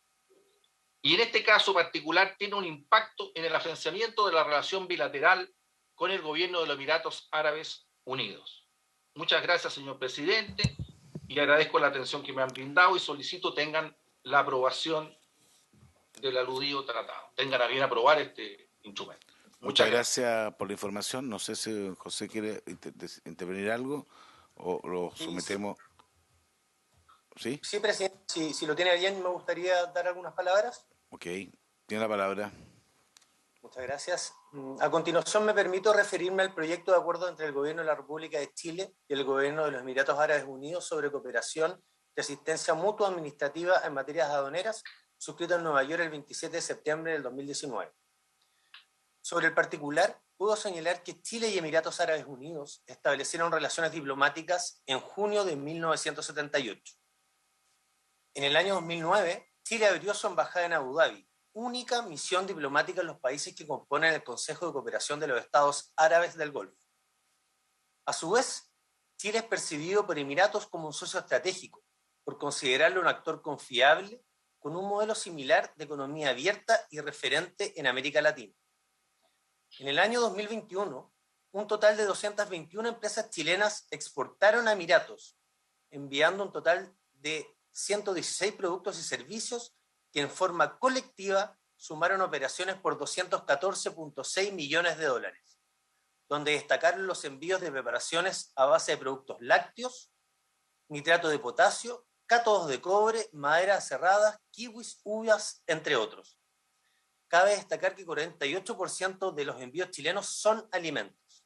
Y en este caso particular tiene un impacto en el afianzamiento de la relación bilateral con el gobierno de los Emiratos Árabes Unidos. Muchas gracias, señor presidente, y agradezco la atención que me han brindado y solicito tengan la aprobación del aludido tratado. Tengan a bien aprobar este instrumento. Muchas gracias por la información. No sé si José quiere intervenir algo o lo sometemos. ¿Sí? Sí, presidente, si lo tiene bien, me gustaría dar algunas palabras. Ok, tiene la palabra. Muchas gracias. A continuación me permito referirme al proyecto de acuerdo entre el Gobierno de la República de Chile y el Gobierno de los Emiratos Árabes Unidos sobre cooperación y asistencia mutua administrativa en materias aduaneras, suscrito en Nueva York el 27 de septiembre del 2019. Sobre el particular, puedo señalar que Chile y Emiratos Árabes Unidos establecieron relaciones diplomáticas en junio de 1978. En el año 2009, Chile abrió su embajada en Abu Dhabi, única misión diplomática en los países que componen el Consejo de Cooperación de los Estados Árabes del Golfo. A su vez, Chile es percibido por Emiratos como un socio estratégico, por considerarlo un actor confiable con un modelo similar de economía abierta y referente en América Latina. En el año 2021, un total de 221 empresas chilenas exportaron a Emiratos, enviando un total de 116 productos y servicios que en forma colectiva sumaron operaciones por 214.6 millones de dólares, donde destacaron los envíos de preparaciones a base de productos lácteos, nitrato de potasio, cátodos de cobre, maderas cerradas, kiwis, uvas, entre otros. Cabe destacar que 48% de los envíos chilenos son alimentos.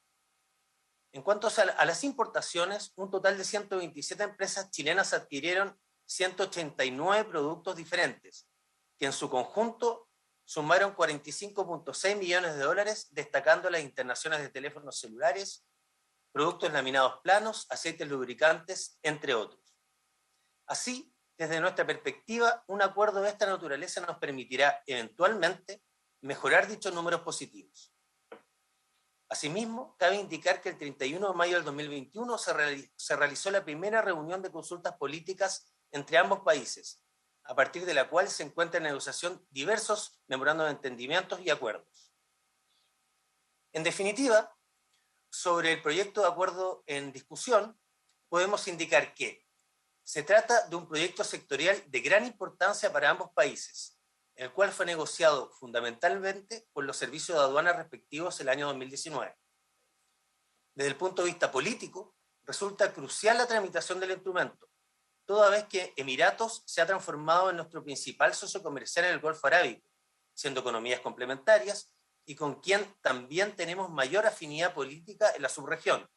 En cuanto a las importaciones, un total de 127 empresas chilenas adquirieron 189 productos diferentes, que en su conjunto sumaron 45.6 millones de dólares, destacando las internaciones de teléfonos celulares, productos laminados planos, aceites lubricantes, entre otros. Así, desde nuestra perspectiva, un acuerdo de esta naturaleza nos permitirá eventualmente mejorar dichos números positivos. Asimismo, cabe indicar que el 31 de mayo del 2021 se realizó la primera reunión de consultas políticas entre ambos países, a partir de la cual se encuentran en negociación diversos memorandos de entendimientos y acuerdos. En definitiva, sobre el proyecto de acuerdo en discusión, podemos indicar que se trata de un proyecto sectorial de gran importancia para ambos países, el cual fue negociado fundamentalmente por los servicios de aduanas respectivos el año 2019. Desde el punto de vista político, resulta crucial la tramitación del instrumento, toda vez que Emiratos se ha transformado en nuestro principal socio comercial en el Golfo Arábico, siendo economías complementarias y con quien también tenemos mayor afinidad política en la subregión,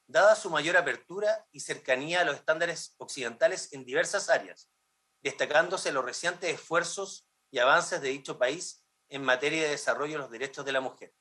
dada su mayor apertura y cercanía a los estándares occidentales en diversas áreas, destacándose los recientes esfuerzos y avances de dicho país en materia de desarrollo de los derechos de la mujer.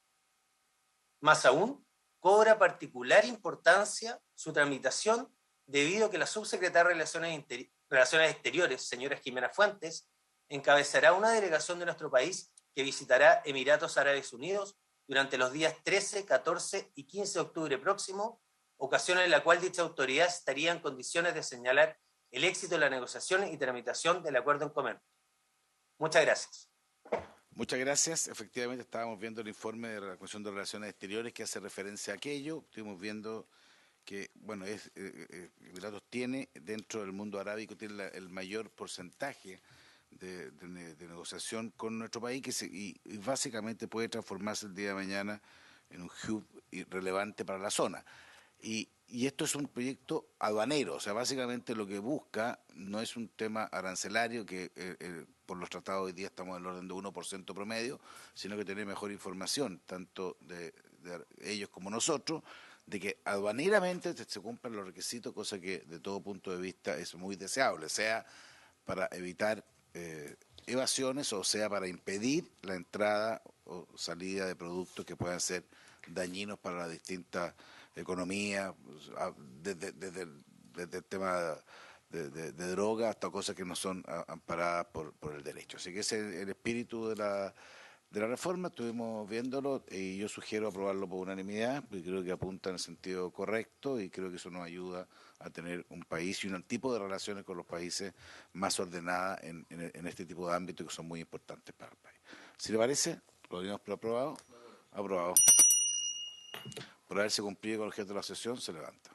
Más aún, cobra particular importancia su tramitación debido a que la subsecretaria de Relaciones Exteriores, señora Jimena Fuentes, encabezará una delegación de nuestro país que visitará Emiratos Árabes Unidos durante los días 13, 14 y 15 de octubre próximo, ocasión en la cual dicha autoridad estaría en condiciones de señalar el éxito de la negociación y tramitación del acuerdo en comento. Muchas gracias. Muchas gracias. Efectivamente, estábamos viendo el informe de la Comisión de Relaciones Exteriores que hace referencia a aquello. Estuvimos viendo que, bueno, Emiratos tiene, dentro del mundo arábico, tiene el mayor porcentaje de negociación con nuestro país y básicamente puede transformarse el día de mañana en un hub relevante para la zona. Y esto es un proyecto aduanero, o sea, básicamente lo que busca no es un tema arancelario, que por los tratados hoy día estamos en el orden de 1% promedio, sino que tener mejor información, tanto de ellos como nosotros, de que aduaneramente se cumplan los requisitos, cosa que de todo punto de vista es muy deseable, sea para evitar evasiones o sea para impedir la entrada o salida de productos que puedan ser dañinos para las distintas economías, desde el tema de droga hasta cosas que no son amparadas por el derecho. Así que ese es el espíritu de la reforma. Estuvimos viéndolo y yo sugiero aprobarlo por unanimidad, porque creo que apunta en el sentido correcto y creo que eso nos ayuda a tener un país y un tipo de relaciones con los países más ordenadas en este tipo de ámbitos que son muy importantes para el país. Si le parece, lo dimos por aprobado. Aprobado. Por haberse cumplido con el objeto de la sesión, se levanta.